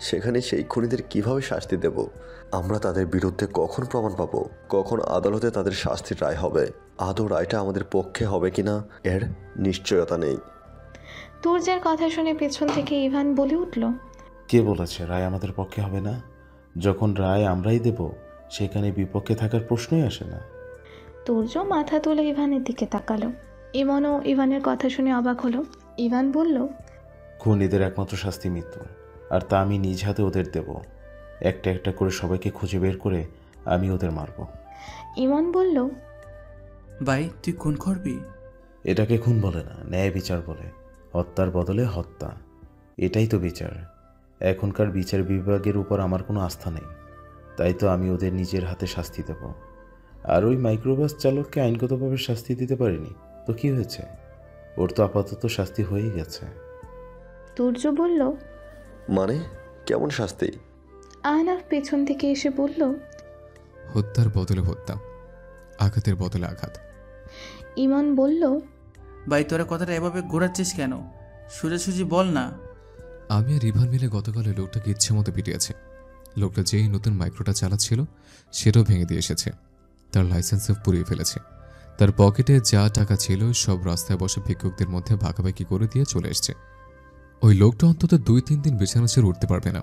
সেখানে সেই খুনিদের কিভাবে শাস্তি দেব? আমরা তাদের বিরুদ্ধে কখন প্রমাণ পাবো? কখন আদালতে তাদের শাস্তির রায় হবে? আদৌ রায়টা আমাদের পক্ষে হবে কিনা এর নিশ্চয়তা নেই। তুর্যের কথা শুনে পেছন থেকে ইভান বলে উঠল, কে বলেছে রায় আমাদের পক্ষে হবে না? যখন রায় আমরাই দেব, সেখানে বিপক্ষে থাকার প্রশ্নই আসে না। তুর্য মাথা তুলে ইভানের দিকে তাকালো। ইমনও ইভানের কথা শুনে অবাক হলো। ইভান বলল, খুনিদের একমাত্র শাস্তি মৃত্যু, আর তা আমি নিজ হাতে ওদের দেব। একটা একটা করে সবাইকে খুঁজে বের করে আমি ওদের মারব। ইমন বলল, ভাই তুই খুন করবি? এটাকে খুন বলে না, ন্যায় বিচার বলে। হত্যার বদলে হত্যা, এটাই তো বিচার। এখনকার বিচার বিভাগের উপর আমার কোনো আস্থা নেই, তাই তো আমি ওদের নিজের হাতে শাস্তি দেব। আর ওই মাইক্রোবাস চালককে আইনগতভাবে শাস্তি দিতে পারিনি তো কি হয়েছে? ওর তো আপাতত শাস্তি হয়েই গেছে। তুর্য বলল, মানে কেমন শাস্তি? আহনাফ পেছন থেকে এসে বলল, হত্যার বদলে হত্যা, আঘাতের বদলে আঘাত। ইমন বলল, ভাই তোরা কথাটা এভাবে ঘোরাচ্ছিস কেন? সোজাসুজি বল না। আমি আর রিভান মিলে গতকাল ওই লোকটাকে ইচ্ছে মতো পিটিয়েছে। লোকটা যেই নতুন মাইক্রোটা চালাচ্ছিল সেটাও ভেঙে দিয়ে এসেছে, তার লাইসেন্সও পুড়িয়ে ফেলেছে। তার পকেটে যা টাকা ছিল সব রাস্তায় বসে ভিক্ষুকদের মধ্যে ভাগাভাগি করে দিয়ে চলে এসছে। ওই লোকটা অন্তত 2-3 দিন বিছানা ছেড়ে উঠতে পারবে না।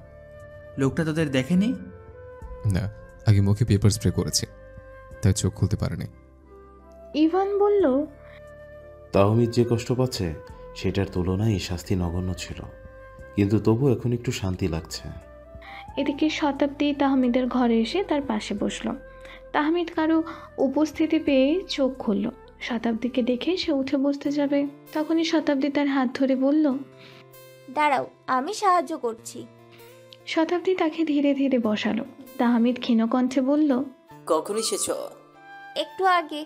লোকটা তোদের দেখেনি? না, আগে মুখে পেপার স্প্রে করেছে, তাই চোখ খুলতে পারেনি। ইভান বলল, তাহমিদ যে কষ্ট পাচ্ছে সেটার তুলনায় এই শাস্তি নগণ্য ছিল, কিন্তু তবু এখন একটু শান্তি লাগছে। এদিকে শতাব্দী তাহমিদের ঘরে এসে তার পাশে বসল। তাহমিদ কারো উপস্থিতি পেয়ে চোখ খুলল। শতাব্দীকে দেখে সে উঠে বসতে যাবে, তখনই শতাব্দী তার হাত ধরে বলল, দাঁড়াও, আমি সাহায্য করছি। শতাব্দী তাকে ধীরে ধীরে বসালো। তাহমিদ ক্ষীণ কণ্ঠে বলল, কখন এসেছ? একটু আগে।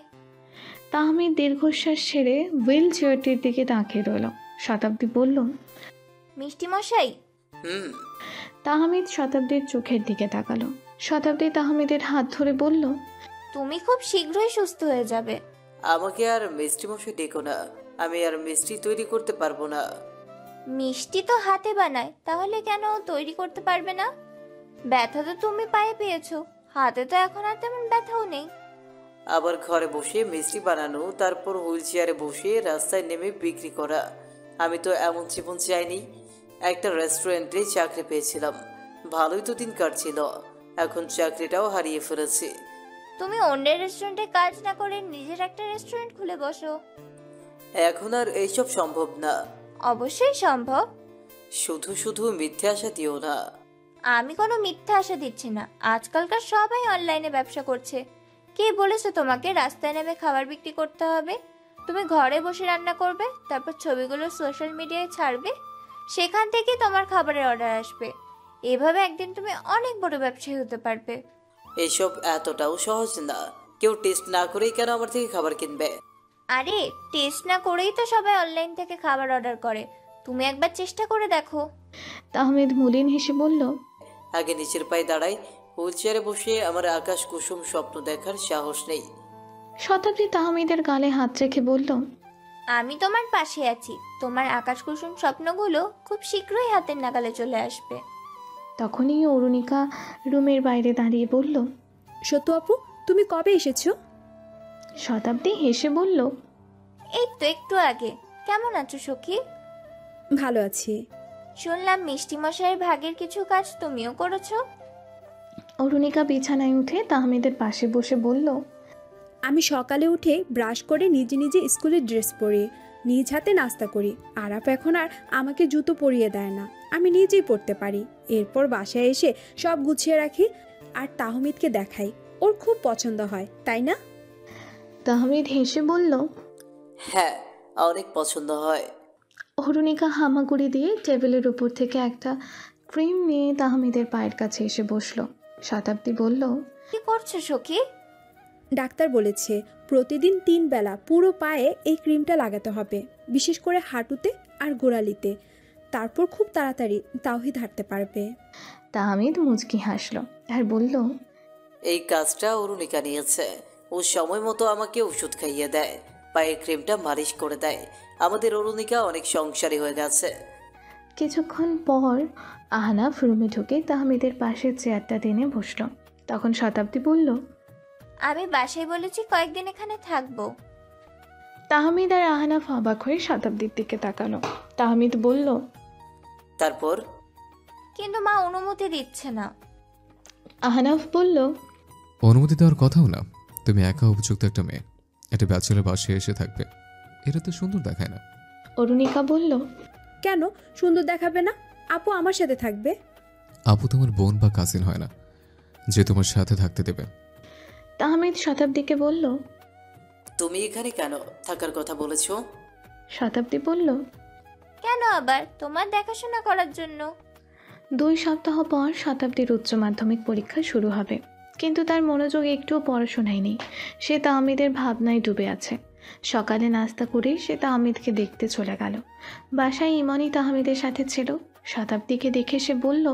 তাহমিদ দীর্ঘশ্বাস ছেড়ে হুইল চেয়ারটির দিকে তাকিয়ে রইল। শতাব্দী বলল, মিষ্টি মশাই। তাহমিদ শতাব্দীর চোখের দিকে তাকালো। শতাব্দী তাহমিদের হাত ধরে বলল, তুমি খুব শীঘ্রই সুস্থ হয়ে যাবে। আমাকে আর মিষ্টি মশাই ডেকো না, আমি আর মিষ্টি তৈরি করতে পারবো না। মিষ্টি তো হাতে বানায়, তাহলে কেন তৈরি করতে পারবে না? ব্যথা তো তুমি পায়ে পেয়েছো, হাতে তো এখন আর তেমন ব্যথাও নেই। আবার ঘরে বসে মিষ্টি বানানো, তারপর হুইল চেয়ারে বসে রাস্তায় নেমে বিক্রি করা, আমি তো এমন জীবন চাইনি। একটা রেস্টুরেন্টে চাকরি পেয়েছিলাম, ভালোই তো দিন কাটছিল, এখন চাকরিটাও হারিয়ে ফেলেছি। তুমি অন্যের রেস্টুরেন্টে কাজ না করে নিজের একটা রেস্টুরেন্ট খুলে বসো। এখন আর এইসব সম্ভব না। অবশ্যই সম্ভব। শুধু শুধু মিথ্যে আশা দিও না। আমি কোনো মিথ্যা আশা দিচ্ছি না, আজকালকার সবাই অনলাইনে ব্যবসা করছে। কে বলেছে তোমাকে রাস্তায় নেমে খাবার বিক্রি করতে হবে? তুমি ঘরে বসে রান্না করবে, তারপর ছবিগুলো সোশ্যাল মিডিয়ায় ছাড়বে, সেখান থেকে তোমার খাবারের অর্ডার আসবে। এভাবে একদিন তুমি অনেক বড় ব্যবসায়ী হতে পারবে। এসব এতটাও সহজ না, কেউ টেস্ট না করেই কেন আমার থেকে খাবার কিনবে? আরে টেস্ট না করেই তো সবাই অনলাইন থেকে খাবার অর্ডার করে, তুমি একবার চেষ্টা করে দেখো। তাহমিদ মলিন হেসে বলল, আগে নিচের পায়ে দাঁড়াই, হুইল চেয়ারে বসে আমার আকাশ কুসুম স্বপ্ন দেখার সাহস নেই। শতাব্দী তাহমিদের গালে হাত রেখে বলল, আমি তোমার পাশে আছি, তোমার আকাশ কুসুম স্বপ্নগুলো খুব শীঘ্রই হাতের নাগালে চলে আসবে। তখনই অরুণিকা রুমের বাইরে দাঁড়িয়ে বলল, সত্য আপু, তুমি কবে এসেছো? শতাব্দী হেসে বলল, এই তো একটু আগে। কেমন আছো সখী? ভালো আছি। শুনলাম মিষ্টি মশাইয়ের ভাগের কিছু কাজ তুমিও করেছো। অরুণিকা বিছানায় উঠে তাহমিদের পাশে বসে বলল, আমি সকালে উঠে ব্রাশ করে নিজে নিজে স্কুলের ড্রেস পরি, নিজ হাতে নাস্তা করি। আরাফ এখন আর আমাকে জুতো পরিয়ে দেয় না, আমি নিজেই পরতে পারি। এরপর বাসায় এসে সব গুছিয়ে রাখি আর তাহমিদকে দেখাই, ওর খুব পছন্দ হয়, তাই না? তাহমিদ হেসে বলল, হ্যাঁ, অনেক পছন্দ হয়। অরুণিকা হামাগুড়ি দিয়ে টেবিলের উপর থেকে একটা ক্রিম নিয়ে তাহমিদের পায়ের কাছে এসে বসলো। শতাব্দী বলল, কি করছো সখী? ডাক্তার বলেছে প্রতিদিন 3 বেলা পুরো পায়ে এই ক্রিমটা লাগাতে হবে, বিশেষ করে হাঁটুতে আর গোড়ালিতে। তারপর খুব তাড়াতাড়ি তাওহীদ হাঁটতে পারবে। তাহমিদ মুচকি হাসলো আর বলল, এই কাজটা অরুণিকা নিয়েছে। ও সময় মতো আমাকে ওষুধ খাইয়ে দেয়, পায়ের ক্রিমটা মালিশ করে দেয়। আমাদের অরুণিকা অনেক সংসারী হয়ে গেছে। কিছুক্ষণ পর আহনাফ রুমে ঢুকে তাহমিদের পাশে চেয়ারটা টেনে বসলো। তখন শতাব্দী বলল, আমি বাসায় বলেছি কয়েকদিন এখানে থাকবো। তাহমিদ আর আহনাফ অবাক হয়ে শতাব্দীর দিকে তাকালো। তাহমিদ বলল, তারপর? কিন্তু মা অনুমতি দিচ্ছে না। আহনাফ বলল, অনুমতি দেওয়ার কথাও না, তুমি একা উপযুক্ত একটা মেয়ে, একটা ব্যাচেলর বাসায় এসে থাকবে, এটা তো সুন্দর দেখায় না। অরুণিকা বলল, কেন সুন্দর দেখাবে না? আপু আমার সাথে থাকবে। আপু তোমার বোন বা কাজিন হয় না যে তোমার সাথে থাকতে দেবে। তাহমিদ শতাব্দীকে বলল। তুমি এখানে কেন থাকার কথা বলেছো? শতাব্দী বলল, কেন আবার? তোমার দেখাশোনা করার জন্য। 2 সপ্তাহ পর শতাব্দীর উচ্চ মাধ্যমিক পরীক্ষা শুরু হবে, কিন্তু তার মনোযোগ একটুও পড়াশোনায় নেই। সে তাহমিদের ভাবনায় ডুবে আছে। সকালে নাস্তা করে সে তাহমিদকে দেখতে চলে গেল। বাসায় ইমনই তাহমিদের সাথে ছিল। শতাব্দীকে দেখে সে বলল,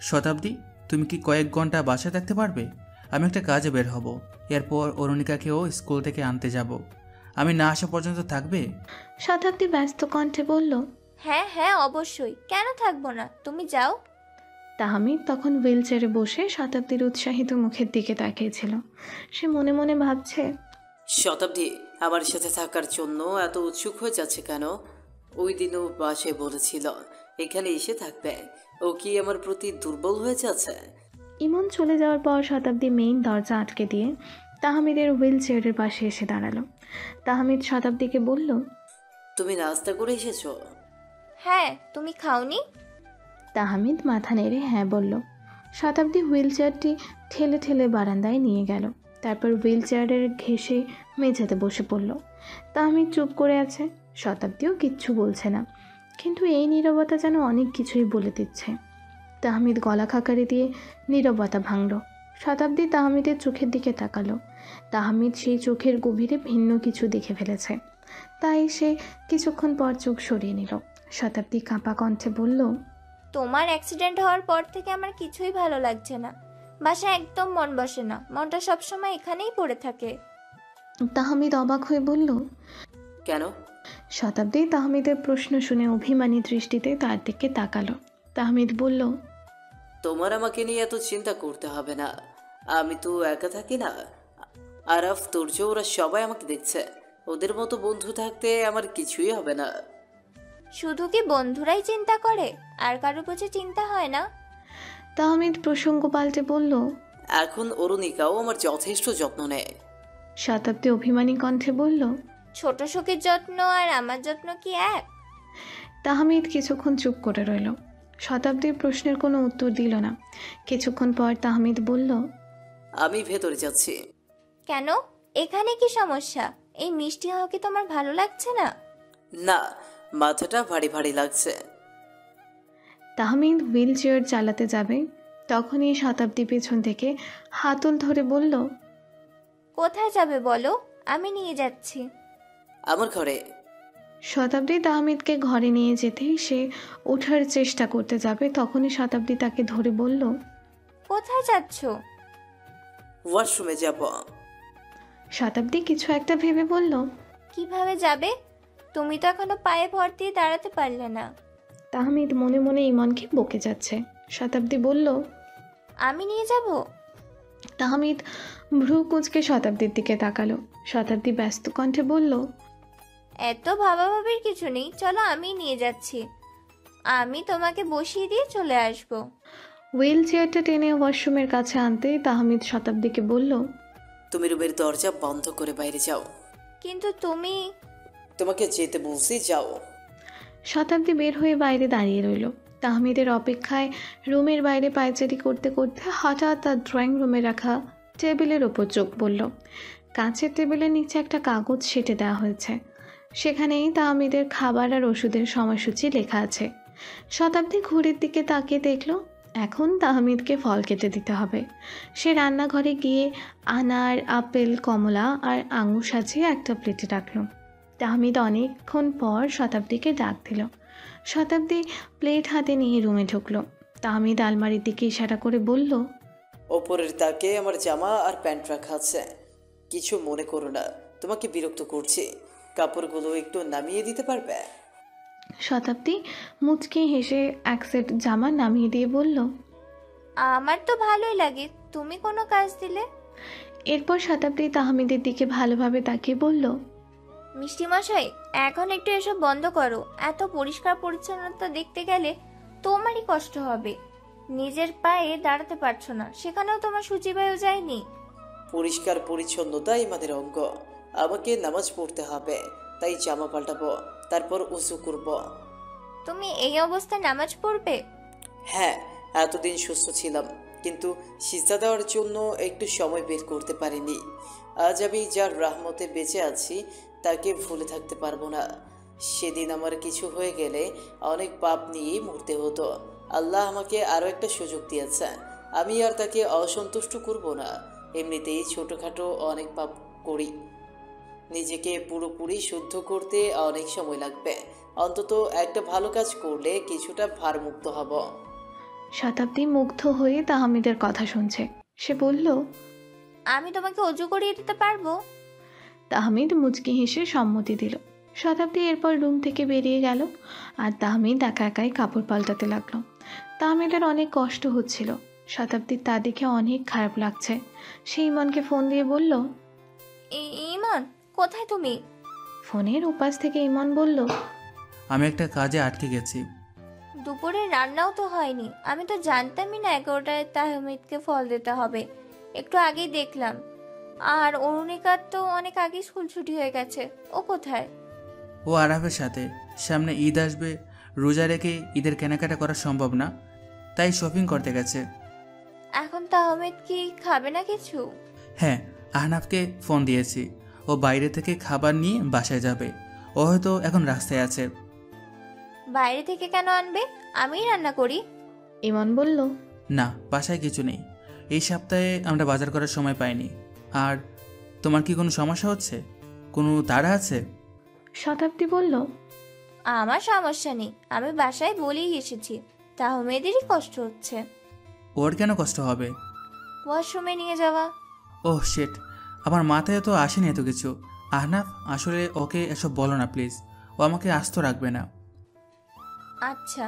শতাব্দী, তুমি কি কয়েক ঘন্টা বাসায় থাকতে পারবে? আমি একটা কাজে বের হব, এরপর অরুণিকাকেও স্কুল থেকে আনতে যাব। আমি না আসা পর্যন্ত থাকবে? শতাব্দী ব্যস্ত কণ্ঠে বলল। হ্যাঁ হ্যাঁ অবশ্যই, কেন থাকবো না, তুমি যাও। তাহমিদ তখন হুইল চেয়ারে বসে শতাব্দীর উৎসাহিত মুখের দিকে তাকিয়েছিল। সে মনে মনে ভাবছে, শতাব্দী আমার সাথে থাকার জন্য এত উৎসুক হয়ে যাচ্ছে কেন? ওই দিনও বাসায় বলেছিল এখানে এসে থাকবে। ও কি আমার প্রতি দুর্বল হয়ে যাচ্ছে? ইমন চলে যাওয়ার পর শতাব্দী মেইন দরজা আটকে দিয়ে তাহমিদের হুইল চেয়ারের পাশে এসে দাঁড়ালো। তাহমিদ শতাব্দীকে বলল, তুমি নাস্তা করে এসেছো? হ্যাঁ, তুমি খাওনি? তাহমিদ মাথা নেড়ে হ্যাঁ বলল। শতাব্দী হুইল চেয়ারটি ঠেলে ঠেলে বারান্দায় নিয়ে গেল। তারপর হুইল চেয়ারের ঘেঁষে মেঝেতে বসে পড়ল। তাহমিদ চুপ করে আছে। শতাব্দীও কিচ্ছু বলছে না, কিন্তু এই নীরবতা যেন অনেক কিছুই বলে দিচ্ছে। তাহমিদ গলা খাকারি দিয়ে নীরবতা ভাঙল। শতাব্দী তাহমিদের চোখের দিকে তাকালো। তাহমিদ সেই চোখের গভীরে ভিন্ন কিছু দেখে ফেলেছে, তাই সে কিছুক্ষণ পর চোখ সরিয়ে নিল। শতাব্দী কাঁপা কণ্ঠে বলল, তোমার অ্যাক্সিডেন্ট হওয়ার পর থেকে আমার কিছুই ভালো লাগছে না। বাসায় একদম মন বসে না, মনটা সবসময় এখানেই পড়ে থাকে। তাহমিদ অবাক হয়ে বলল, কেন? শতাব্দী তাহমিদের প্রশ্ন শুনে অভিমানী দৃষ্টিতে তার দিকে তাকালো। তাহমিদ বলল, তোমার আমাকে নিয়ে এত চিন্তা করতে হবে না। আমি তো একা থাকি না। আরাফ, তুর্য, ওরা সবাই আমাকে দেখছে। ওদের মতো বন্ধু থাকতে আমার কিছুই হবে না। শুধু কি বন্ধুরাই চিন্তা করে, আর কারো বুঝে চিন্তা হয় না? তাহমিদ প্রসঙ্গ পাল্টে বলল, এখন অরুণিকাও আমার যথেষ্ট যত্ন নেয়। শতাব্দী অভিমানী কণ্ঠে বলল, ছোট সখীর যত্ন আর আমার যত্ন কি এক? তাহমিদ কিছুক্ষণ চুপ করে রইল। শতাব্দীর প্রশ্নের কোনো উত্তর দিল না। কিছুক্ষণ পর তাহমিদ বলল, আমি ভেতরে যাচ্ছি। কেন? এখানে কি সমস্যা? এই মিষ্টি হাওয়া কি তোমার ভালো লাগছে না? না, মাথাটা ভারী ভারী লাগছে। তাহমিদ হুইল চেয়ার চালাতে যাবে, তখনই শতাব্দী পেছন থেকে হাতল ধরে বলল, কোথায় যাবে বলো, আমি নিয়ে যাচ্ছি। আমার ঘরে। শতাব্দী তাহমিদকে ঘরে নিয়ে যেতেই সে ওঠার চেষ্টা করতে যাবে, তখনই শতাব্দী তাকে ধরে বলল, কোথায় যাচ্ছ? ওয়াশরুমে যাব। শতাব্দী কিছু একটা ভেবে বলল, কিভাবে যাবে? তুমি তো এখনো পায়ে ভর দিয়ে দাঁড়াতে পারলে না। তাহমিদ মনে মনে ইমনকে বকে যাচ্ছে। শতাব্দী বলল, আমি নিয়ে যাব। তাহমিদ ভ্রু কুঁচকে শতাব্দীর দিকে তাকালো। শতাব্দী ব্যস্ত কণ্ঠে বলল, এত ভাবাভাবির কিছু নেই, চলো আমি নিয়ে যাচ্ছি। আমি তোমাকে বসিয়ে দিয়ে চলে আসব। হুইল চেয়ারটা টেনে ওয়াশরুমের কাছে আনতেই তাহমিদ শতাব্দীকে বলল, তুমি রুমের দরজা বন্ধ করে বাইরে যাও। কিন্তু তুমি। তোমাকে যেতে বলছি, যাও। শতাব্দী বের হয়ে বাইরে দাঁড়িয়ে রইল। তাহমিদের অপেক্ষায় রুমের বাইরে পায়চারি করতে করতে হঠাৎ তার ড্রয়িং রুমে রাখা টেবিলের ওপর চোখ পড়ল। কাঁচের টেবিলের নিচে একটা কাগজ সেটে দেওয়া হয়েছে। সেখানেই তাহমিদের খাবার আর ওষুধের সময়সূচি লেখা আছে। শতাব্দী ঘড়ির দিকে তাকিয়ে দেখল এখন তাহমিদকে ফল কেটে দিতে হবে। সে রান্নাঘরে গিয়ে আনার, আপেল, কমলা আর আঙুর সাজিয়ে একটা প্লেটে রাখল। তাহমিদ অনেকক্ষণ পর শতাব্দীকে ডাক দিল। শতাব্দী প্লেট হাতে নিয়ে রুমে ঢুকলো। তাহমিদ আলমারির দিকে ইশারা করে বলল, ওপরের তাকে আমার জামা আর প্যান্ট রাখা আছে। কিছু মনে করো না, তোমাকে বিরক্ত করছি। কাপড়গুলো একটু নামিয়ে দিতে পারবে? শতাব্দী মুচকি হেসে এক সেট জামা নামিয়ে দিয়ে বলল, আমার তো ভালোই লাগে, তুমি কোনো কাজ দিলে। এরপর শতাব্দী তাহমিদের দিকে ভালোভাবে তাকিয়ে বলল, মিষ্টি মশাই, এখন একটু এসব বন্ধ করো। এত পরিষ্কার পরিচ্ছন্নতা দেখতে গেলে তোমারই কষ্ট হবে। নিজের পায়ে দাঁড়াতে পারছো না, সেখানেও তোমার সূচিবায়ু যায়নি। পরিষ্কার পরিচ্ছন্নতা ইমানের অঙ্গ। আমাকে নামাজ পড়তে হবে, তাই জামা পাল্টাবো, তারপর উযু করব। তুমি এই অবস্থায় নামাজ পড়বে? হ্যাঁ, এতদিন সুস্থ ছিলাম, কিন্তু সিজদা দেওয়ার জন্য একটু সময় বের করতে পারিনি। আজ আমি যার রহমতে বেঁচে আছি তাকে ভুলে থাকতে পারবো না। সেদিন আমার কিছু হয়ে গেলে অনেক পাপ নিয়েই মরতে হতো। আল্লাহ আমাকে আরও একটা সুযোগ দিয়েছে, আমি আর তাকে অসন্তুষ্ট করব না। এমনিতেই ছোটোখাটো অনেক পাপ করি, নিজেকে পুরোপুরি শুদ্ধ করতে অনেক সময় লাগবে। অন্তত একটা ভালো কাজ করলে কিছুটা ভারমুক্ত হব। শতাব্দী মুগ্ধ হয়ে তাহমিদের কথা শুনছে। সে বলল, আমি তোমাকে অজু করিয়ে দিতে পারবো। তাহমিদ মুচকি হেসে সম্মতি দিল। শতাব্দী এরপর রুম থেকে বেরিয়ে গেল আর তাহমিদ একা একাই কাপড় পাল্টাতে লাগলো। তাহমিদের অনেক কষ্ট হচ্ছিল। শতাব্দীর তা দেখে অনেক খারাপ লাগছে। সে ইমনকে ফোন দিয়ে বলল, ইমন, কোথায় তুমি? ফোনের উপাস থেকে ইমন বলল, আমি একটা কাজে আটকে গেছি। দুপুরে রান্নাও তো হয়নি। আমি তো জানতামই না 11টায় তাহমিদকে ফল দিতে হবে। একটু আগেই দেখলাম। আর অরুণিকার তো অনেক আগে স্কুল ছুটি হয়ে গেছে। ও কোথায়? ও আরাফের সাথে। সামনে ঈদ আসবে, রোজা রেখে ঈদের কেনাকাটা করা সম্ভব না, তাই শপিং করতে গেছে। এখন তাহমিদ কি খাবে না কিছু? হ্যাঁ, আহনাফকে ফোন দিয়েছি, ও বাইরে থেকে খাবার নিয়ে বাসায় যাবে। ও হয়তো এখন রাস্তায় আছে। বাইরে থেকে কেন আনবে? আমিই রান্না করি। ইমন বলল, না, বাসায় কিছু নেই। এই সপ্তাহে আমরা বাজার করার সময় পাইনি। আর তোমার কি কোনো সমস্যা হচ্ছে? কোনো তাড়া আছে? শতাব্দী বলল, আমার সমস্যা নেই, আমি বাসায় বলেই এসেছি। তাহমিদেরই কষ্ট হচ্ছে। ওর কেন কষ্ট হবে? ওয়াশরুমে নিয়ে যাওয়া। ওহ শিট, আমার মাথায় তো আসেনি এত কিছু। আহনাফ, আসলে ওকে এসব বলো না প্লিজ, ও আমাকে আস্ত রাখবে না। আচ্ছা।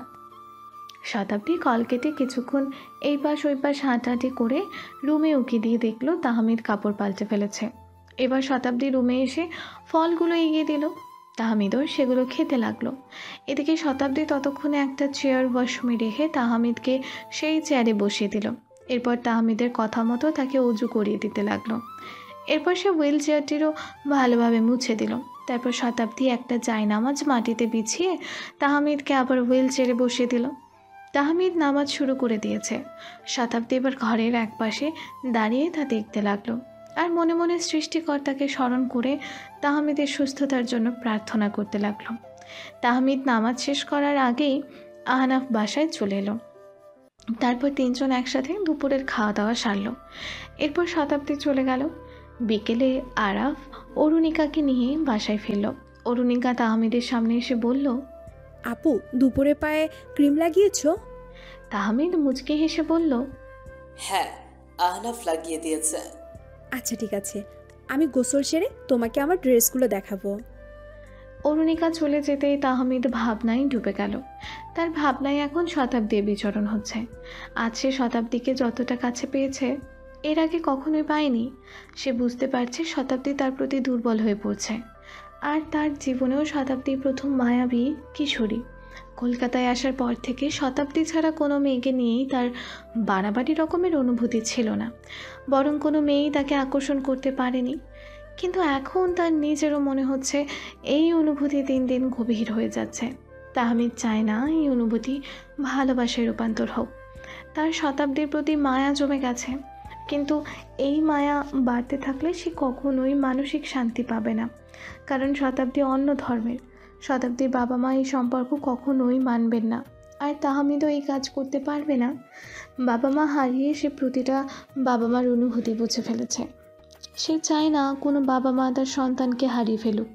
শতাব্দী কল কেটে কিছুক্ষণ এই পাশ ওই পাশ হাঁটাহাঁটি করে রুমে উকি দিয়ে দেখলো তাহমিদ কাপড় পাল্টে ফেলেছে। এবার শতাব্দী রুমে এসে ফলগুলো এগিয়ে দিল। তাহমিদও সেগুলো খেতে লাগলো। এদিকে শতাব্দী ততক্ষণে একটা চেয়ার ওয়াশরুমে রেখে তাহমিদকে সেই চেয়ারে বসিয়ে দিল। এরপর তাহমিদের কথা মতো তাকে উজু করিয়ে দিতে লাগলো। এরপর সে হুইল চেয়ারটিরও ভালোভাবে মুছে দিল। তারপর শতাব্দী একটা জায়নামাজ মাটিতে বিছিয়ে তাহমিদকে আবার হুইল চেয়ারে বসিয়ে দিল। তাহমিদ নামাজ শুরু করে দিয়েছে। শতাব্দী এবার ঘরের একপাশে দাঁড়িয়ে তা দেখতে লাগলো আর মনে মনে সৃষ্টিকর্তাকে স্মরণ করে তাহমিদের সুস্থতার জন্য প্রার্থনা করতে লাগলো। তাহমিদ নামাজ শেষ করার আগেই আহনাফ বাসায় চলে এলো। তারপর তিনজন একসাথে দুপুরের খাওয়া দাওয়া সারল। এরপর শতাব্দী চলে গেল। বিকেলে আরাফ অরুণিকাকে নিয়ে বাসায় ফিরল। অরুণিকা তাহমিদের সামনে এসে বলল, আপু, দুপুরে পায়ে ক্রিম লাগিয়েছো? তাহমিদ মুচকে হেসে বলল, হ্যাঁ, আহনাফ লাগিয়ে দিয়েছে। আচ্ছা ঠিক আছে, আমি গোসল সেরে তোমাকে আমার ড্রেসগুলো দেখাবো। অরুণিকা চলে যেতেই তাহমিদ ভাবনায় ডুবে গেল। তার ভাবনায় এখন শতাব্দীর বিচরণ হচ্ছে। আজ সে শতাব্দীকে যতটা কাছে পেয়েছে এর আগে কখনোই পায়নি। সে বুঝতে পারছে শতাব্দী তার প্রতি দুর্বল হয়ে পড়ছে। আর তার জীবনেও শতাব্দী প্রথম মায়াবী কিশোরী। কলকাতায় আসার পর থেকে শতাব্দী ছাড়া কোনো মেয়েকে নিয়েই তার বাড়াবাড়ি রকমের অনুভূতি ছিল না, বরং কোনো মেয়েই তাকে আকর্ষণ করতে পারেনি। কিন্তু এখন তার নিজেরও মনে হচ্ছে এই অনুভূতি দিন দিন গভীর হয়ে যাচ্ছে। তাহমিদ চায় না এই অনুভূতি ভালোবাসায় রূপান্তর হোক। তার শতাব্দীর প্রতি মায়া জমে গেছে, কিন্তু এই মায়া বাড়তে থাকলে সে কখনোই মানসিক শান্তি পাবে না। কারণ শতাব্দী অন্য ধর্মের। শতাব্দীর বাবা মা এই সম্পর্ক কখনোই মানবেন না, আর তাহমিদও এই কাজ করতে পারবে না। বাবা মা হারিয়ে সে প্রতিটা বাবা মার অনুভূতি বুঝে ফেলেছে। সে চায় না কোনো বাবা মা তার সন্তানকে হারিয়ে ফেলুক।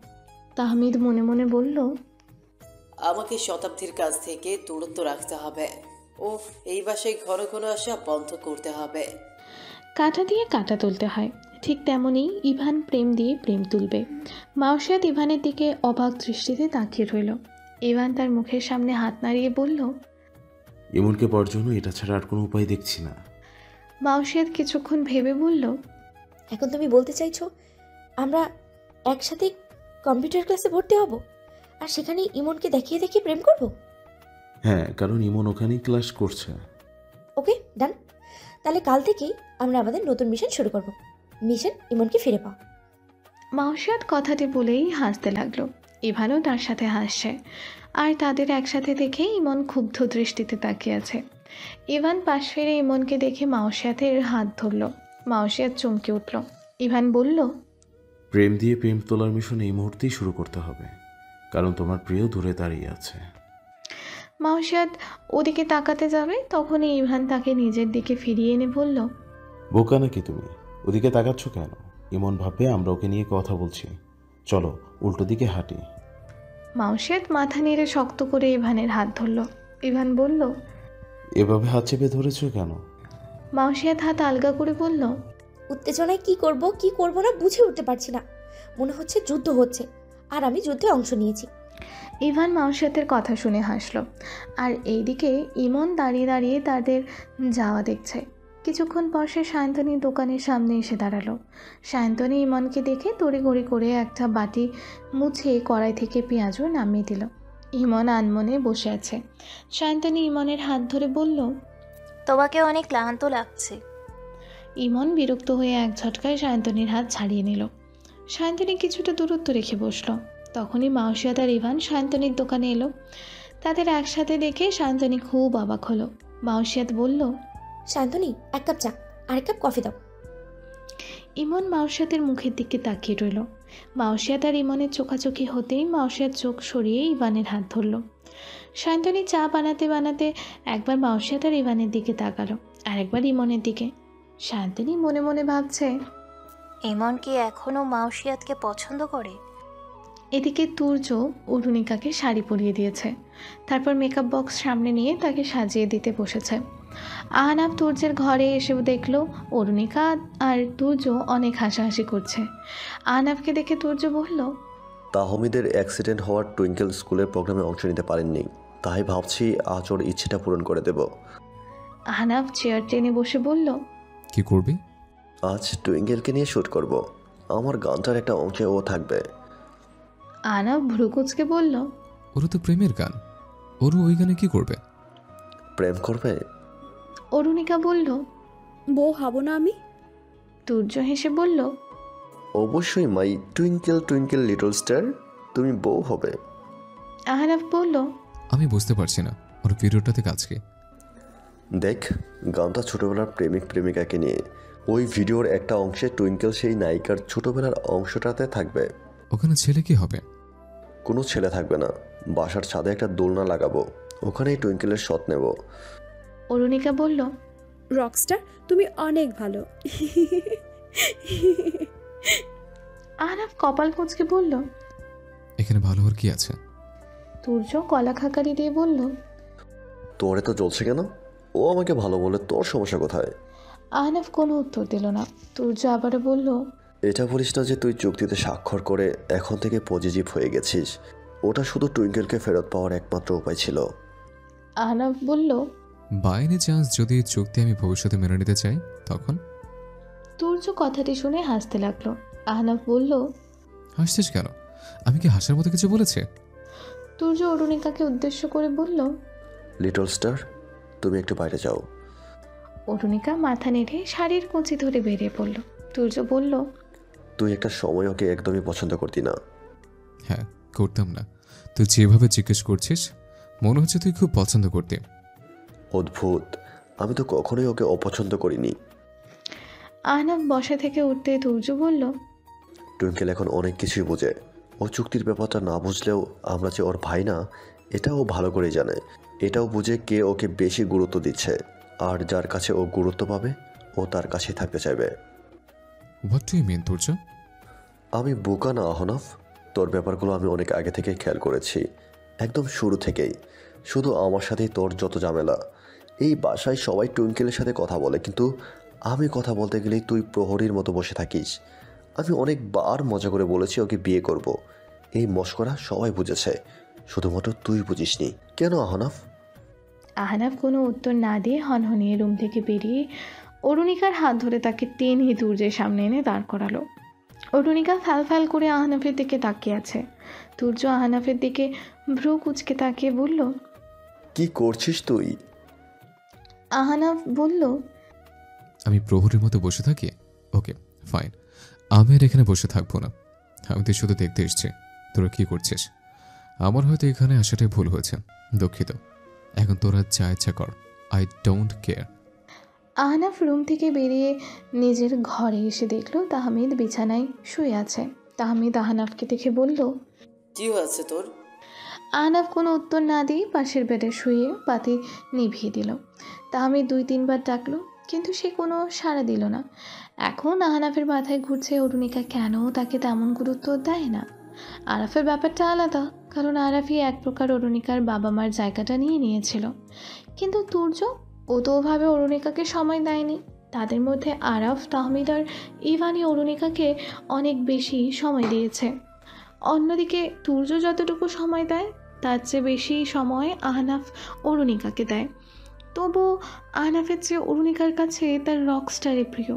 তাহমিদ মনে মনে বলল, আমাকে শতাব্দীর কাছ থেকে দূরত্ব রাখতে হবে। ও এই বাসায় ঘন ঘন আসা বন্ধ করতে হবে। কাঁটা দিয়ে কাঁটা তুলতে হয়, ঠিক তেমনই ইভান প্রেম দিয়ে প্রেম তুলবে। মাওশিয়াত ইভানের দিকে অবাক দৃষ্টিতে তাকিয়ে রইল। ইভান তার মুখের সামনে হাত নাড়িয়ে বলল, ইমনকে পাওয়ার জন্য এটা ছাড়া আর কোনো উপায় দেখছি না। মাওশিয়াত কিছুক্ষণ ভেবে বলল, এখন তুমি বলতে চাইছো আমরা একসাথে কম্পিউটার ক্লাসে ভর্তি হব আর সেখানে ইমনকে দেখিয়ে দেখিয়ে প্রেম করব? হ্যাঁ, কারণ ইমন ওখানেই ক্লাস করছে। ওকে, ডান। তাহলে কাল থেকেই আমরা আমাদের নতুন মিশন শুরু করব। মিশন ইমনকে ফিরে পাও। মাওশিয়াত কথাটি বলেই হাসতে লাগলো। ইভানও তার সাথে হাসছে। আর তাদের একসাথে দেখে ইমন ক্ষুব্ধ দৃষ্টিতে তাকিয়ে আছে। ইভান পাশ ফিরে ইমনকে দেখে মাওসিয়াতের হাত ধরল। মাওসিয়াত চমকে উঠল। ইভান বলল, প্রেম দিয়ে প্রেম তোলার মিশন এই মুহূর্তেই শুরু করতে হবে, কারণ তোমার প্রিয় দূরে দাঁড়িয়ে আছে। মাওসিয়াত ওদিকে তাকাতে যাবে, তখনই ইভান তাকে নিজের দিকে ফিরিয়ে এনে বলল, বোকা নাকি তুমি? ওদিকে তাকাচ্ছ কেন? এমন ভাবে আমরা ওকে নিয়ে কথা বলছি। চলো উল্টো দিকে হাঁটি। মাওসিয়াত মাথা নেড়ে শক্ত করে ইভানের হাত ধরল। ইভান বলল, এভাবে হাত চেপে ধরেছ কেন? মাওসিয়াত হাত আলগা করে বলল, উত্তেজনায় কি করব না বুঝে উঠতে পারছি না। মনে হচ্ছে যুদ্ধ হচ্ছে, আর আমি যুদ্ধে অংশ নিয়েছি। ইভান মাওসিয়াতের কথা শুনে হাসল। আর এইদিকে ইমন দাঁড়িয়ে দাঁড়িয়ে তাদের যাওয়া দেখছে। কিছুক্ষণ পর সে সায়ন্তনীর দোকানের সামনে এসে দাঁড়ালো। সায়ন্তনী ইমনকে দেখে তড়িঘড়ি করে একটা বাটি মুছে কড়াই থেকে পেঁয়াজও নামিয়ে দিল। ইমন আনমনে বসে আছে। সায়ন্তনী ইমনের হাত ধরে বলল, তোমাকে অনেক ক্লান্ত লাগছে। ইমন বিরক্ত হয়ে এক ঝটকায় সায়ন্তনীর হাত ছাড়িয়ে নিল। সায়ন্তনী কিছুটা দূরত্ব রেখে বসলো। তখনই মাওসিয়াত আর ইভান সায়ন্তনীর দোকানে এলো। তাদের একসাথে দেখে সায়ন্তনী খুব অবাক হলো। মাওসিয়াত বলল, শান্তনী, এক কাপ চা আর এক কাপ কফি দাও। ইমন মাওসিয়াতের মুখের দিকে তাকিয়ে রইল। মাওসিয়াত আর ইমনের চোখাচোখি হতেই মাওসিয়াত চোখ সরিয়ে ইভানের হাত ধরল। সায়ন্তনী চা বানাতে বানাতে একবার মাওসিয়াত আর ইভানের দিকে তাকালো, আর একবার ইমনের দিকে। সায়ন্তনী মনে মনে ভাবছে, ইমন কি এখনো মাওসিয়াতকে পছন্দ করে? এদিকে তুর্য অরুণিকাকে শাড়ি পরিয়ে দিয়েছে। তারপর মেকআপ বক্স সামনে নিয়ে তাকে সাজিয়ে দিতে বসেছে। আহনাফ তুর্যের ঘরে এসে দেখল অরুণিকা আর তুর্য অনেক হাসাহাসি করছে। আহনাফকে দেখে তুর্য বলল, তাহমিদের অ্যাক্সিডেন্ট হওয়ার টুইঙ্কেল স্কুলের প্রোগ্রামে অংশ নিতে পারেননি, তাই ভাবছি আজ ওর ইচ্ছেটা পূরণ করে দেব। আহনাফ চেয়ার টেনে বসে বলল, কি করবি? আজ টুইঙ্কেলকে নিয়ে শ্যুট করব। আমার গানটার একটা অংশে ও থাকবে। আহনাফ ভ্রুকুচকে বলল, ওরও তো প্রেমের গান, ওরও ওই গানে কি করবে? প্রেম করবে? অরুণিকা বলল, বউ হব না আমি? তুর্য হেসে বলল, অবশ্যই মাই টুইঙ্কেল টুইঙ্কেল লিটল স্টার, তুমি বউ হবে। আহনাফ বলল, আমি বুঝতে পারছি না ওর ভিডিওটাতে কাজ কি। দেখ, গানটা ছোটবেলার প্রেমিক প্রেমিকাকে নিয়ে। ওই ভিডিওর একটা অংশে টুইঙ্কেল সেই নায়িকার ছোটবেলার অংশটাতে থাকবে। ওখানে ছেলে কি হবে? কোনো ছেলে থাকবে না, বাসার ছাদে একটা দোলনা লাগাবো, ওখানেই টুইঙ্কেলের শট নেব। অরুণিকা বলল, রকস্টার, তুমি অনেক ভালো। আহনাফ কপাল কুঁচকে বলল, এখানে ভালো হওয়ার কি আছে? তুর্য কলা খাকারি দিয়ে বলল, তোরে তো জ্বলছে কেন? ও আমাকে ভালো বলে তোর সমস্যা কোথায়? আহনাফ কোনো উত্তর দিল না। তুর্য আবারও বলল, এটা বলিস না যে তুই চুক্তিতে স্বাক্ষর করে এখন থেকে পজিটিভ হয়ে গেছিস। ওটা শুধু টুইঙ্কেলকে ফেরত পাওয়ার একমাত্র উপায় ছিল। আহনাফ বলল, বাই এনি চান্স যদি এই চুক্তি আমি ভবিষ্যতে মেনে নিতে চাই তখন? তুর্য কথাটি শুনে হাসতে লাগলো। আহনাফ বলল, হাসছিস কেন? আমি কি হাসার মতো কিছু বলেছি? তুর্য অরুণিকাকে উদ্দেশ্য করে বলল, লিটল স্টার, তুমি একটু বাইরে যাও। অরুণিকা মাথা নেড়ে শাড়ির কুঁচি ধরে বেরিয়ে পড়ল। তুর্য বলল, তুই একটা সময় ওকে একদমই পছন্দ করতি না। হ্যাঁ, করতাম না। তুই যেভাবে জিজ্ঞেস করছিস মনে হচ্ছে তুই খুব পছন্দ করতে। অদ্ভুত, আমি তো কখনোই ওকে অপছন্দ করিনি। আহনাফ বসা থেকে উঠতে তুর্য বলল, টুইঙ্কেল এখন অনেক কিছুই বোঝে। ও চুক্তির ব্যাপারটা না বুঝলেও আমরা যে ওর ভাই না, এটা ও ভালো করেই জানে। এটাও বুঝে কে ওকে বেশি গুরুত্ব দিচ্ছে, আর যার কাছে ও গুরুত্ব পাবে ও তার কাছেই থাকতে চাইবে। What do you mean Turjo? আমি বোকা না আহনাফ, তোর ব্যাপারগুলো আমি অনেক আগে থেকেই খেয়াল করেছি, একদম শুরু থেকেই। শুধু আমার সাথেই তোর যত ঝামেলা। এই বাসায় সবাই টুইঙ্কেলের সাথে কথা বলে, কিন্তু আমি কথা বলতে গেলেই তুই প্রহরীর মতো বসে থাকিস। আমি অনেকবার মজা করে বলেছি ওকে বিয়ে করব। এই মশকরা সবাই বুঝেছে, শুধুমাত্র তুই বুঝিসনি। কেন আহনাফ? আহনাফ কোনো উত্তর না দিয়ে হনহনিয়ে রুম থেকে বেরিয়ে অরুণিকার হাত ধরে তাকে টেনে তুর্যের সামনে এনে দাঁড় করালো। অরুণিকা ফ্যাল ফ্যাল করে আহনাফের দিকে তাকিয়ে আছে। তুর্য আহনাফের দিকে ভ্রু কুচকে তাকিয়ে বলল, কি করছিস তুই? আহনাফ বলল, আমি প্রহরীর মতো বসে থাকি? ওকে ফাইন, আমি আর এখানে বসে থাকবো না। আমি তো শুধু দেখতে এসছি তোরা কি করছিস। আমার হয়তো এখানে আসাটাই ভুল হয়েছে, দুঃখিত। এখন তোরা যা ইচ্ছা কর। I don't care. Ahnaf room থেকে বেরিয়ে নিজের ঘরে এসে দেখল তাহমিদ বিছানায় শুয়ে আছে। তাহমিদ আহনাফকে দেখে বলল, কি হয়েছে তোর? আহনাফ কোনো উত্তর না দিয়ে পাশের বেডে শুয়ে বাতি নিভিয়ে দিল। তাহমিদ 2-3 বার ডাকলো, কিন্তু সে কোনো সাড়া দিল না। এখন আহনাফের মাথায় ঘুরছে অরুণিকা কেন তাকে তেমন গুরুত্ব দেয় না। আরাফের ব্যাপারটা আলাদা, কারণ আরাফই এক প্রকার অরুণিকার বাবা মার জায়গাটা নিয়ে নিয়েছিল। কিন্তু তুর্য, ও তো ওভাবে অরুণিকাকে সময় দেয়নি। তাদের মধ্যে আরাফ, তাহমিদ আর ইভানি অরুণিকাকে অনেক বেশি সময় দিয়েছে। অন্যদিকে তুর্য যতটুকু সময় দেয় তার চেয়ে বেশি সময় আহনাফ অরুণিকাকে দেয়। তবু আহনাফের চেয়ে অরুণিকার কাছে তার রকস্টারে প্রিয়।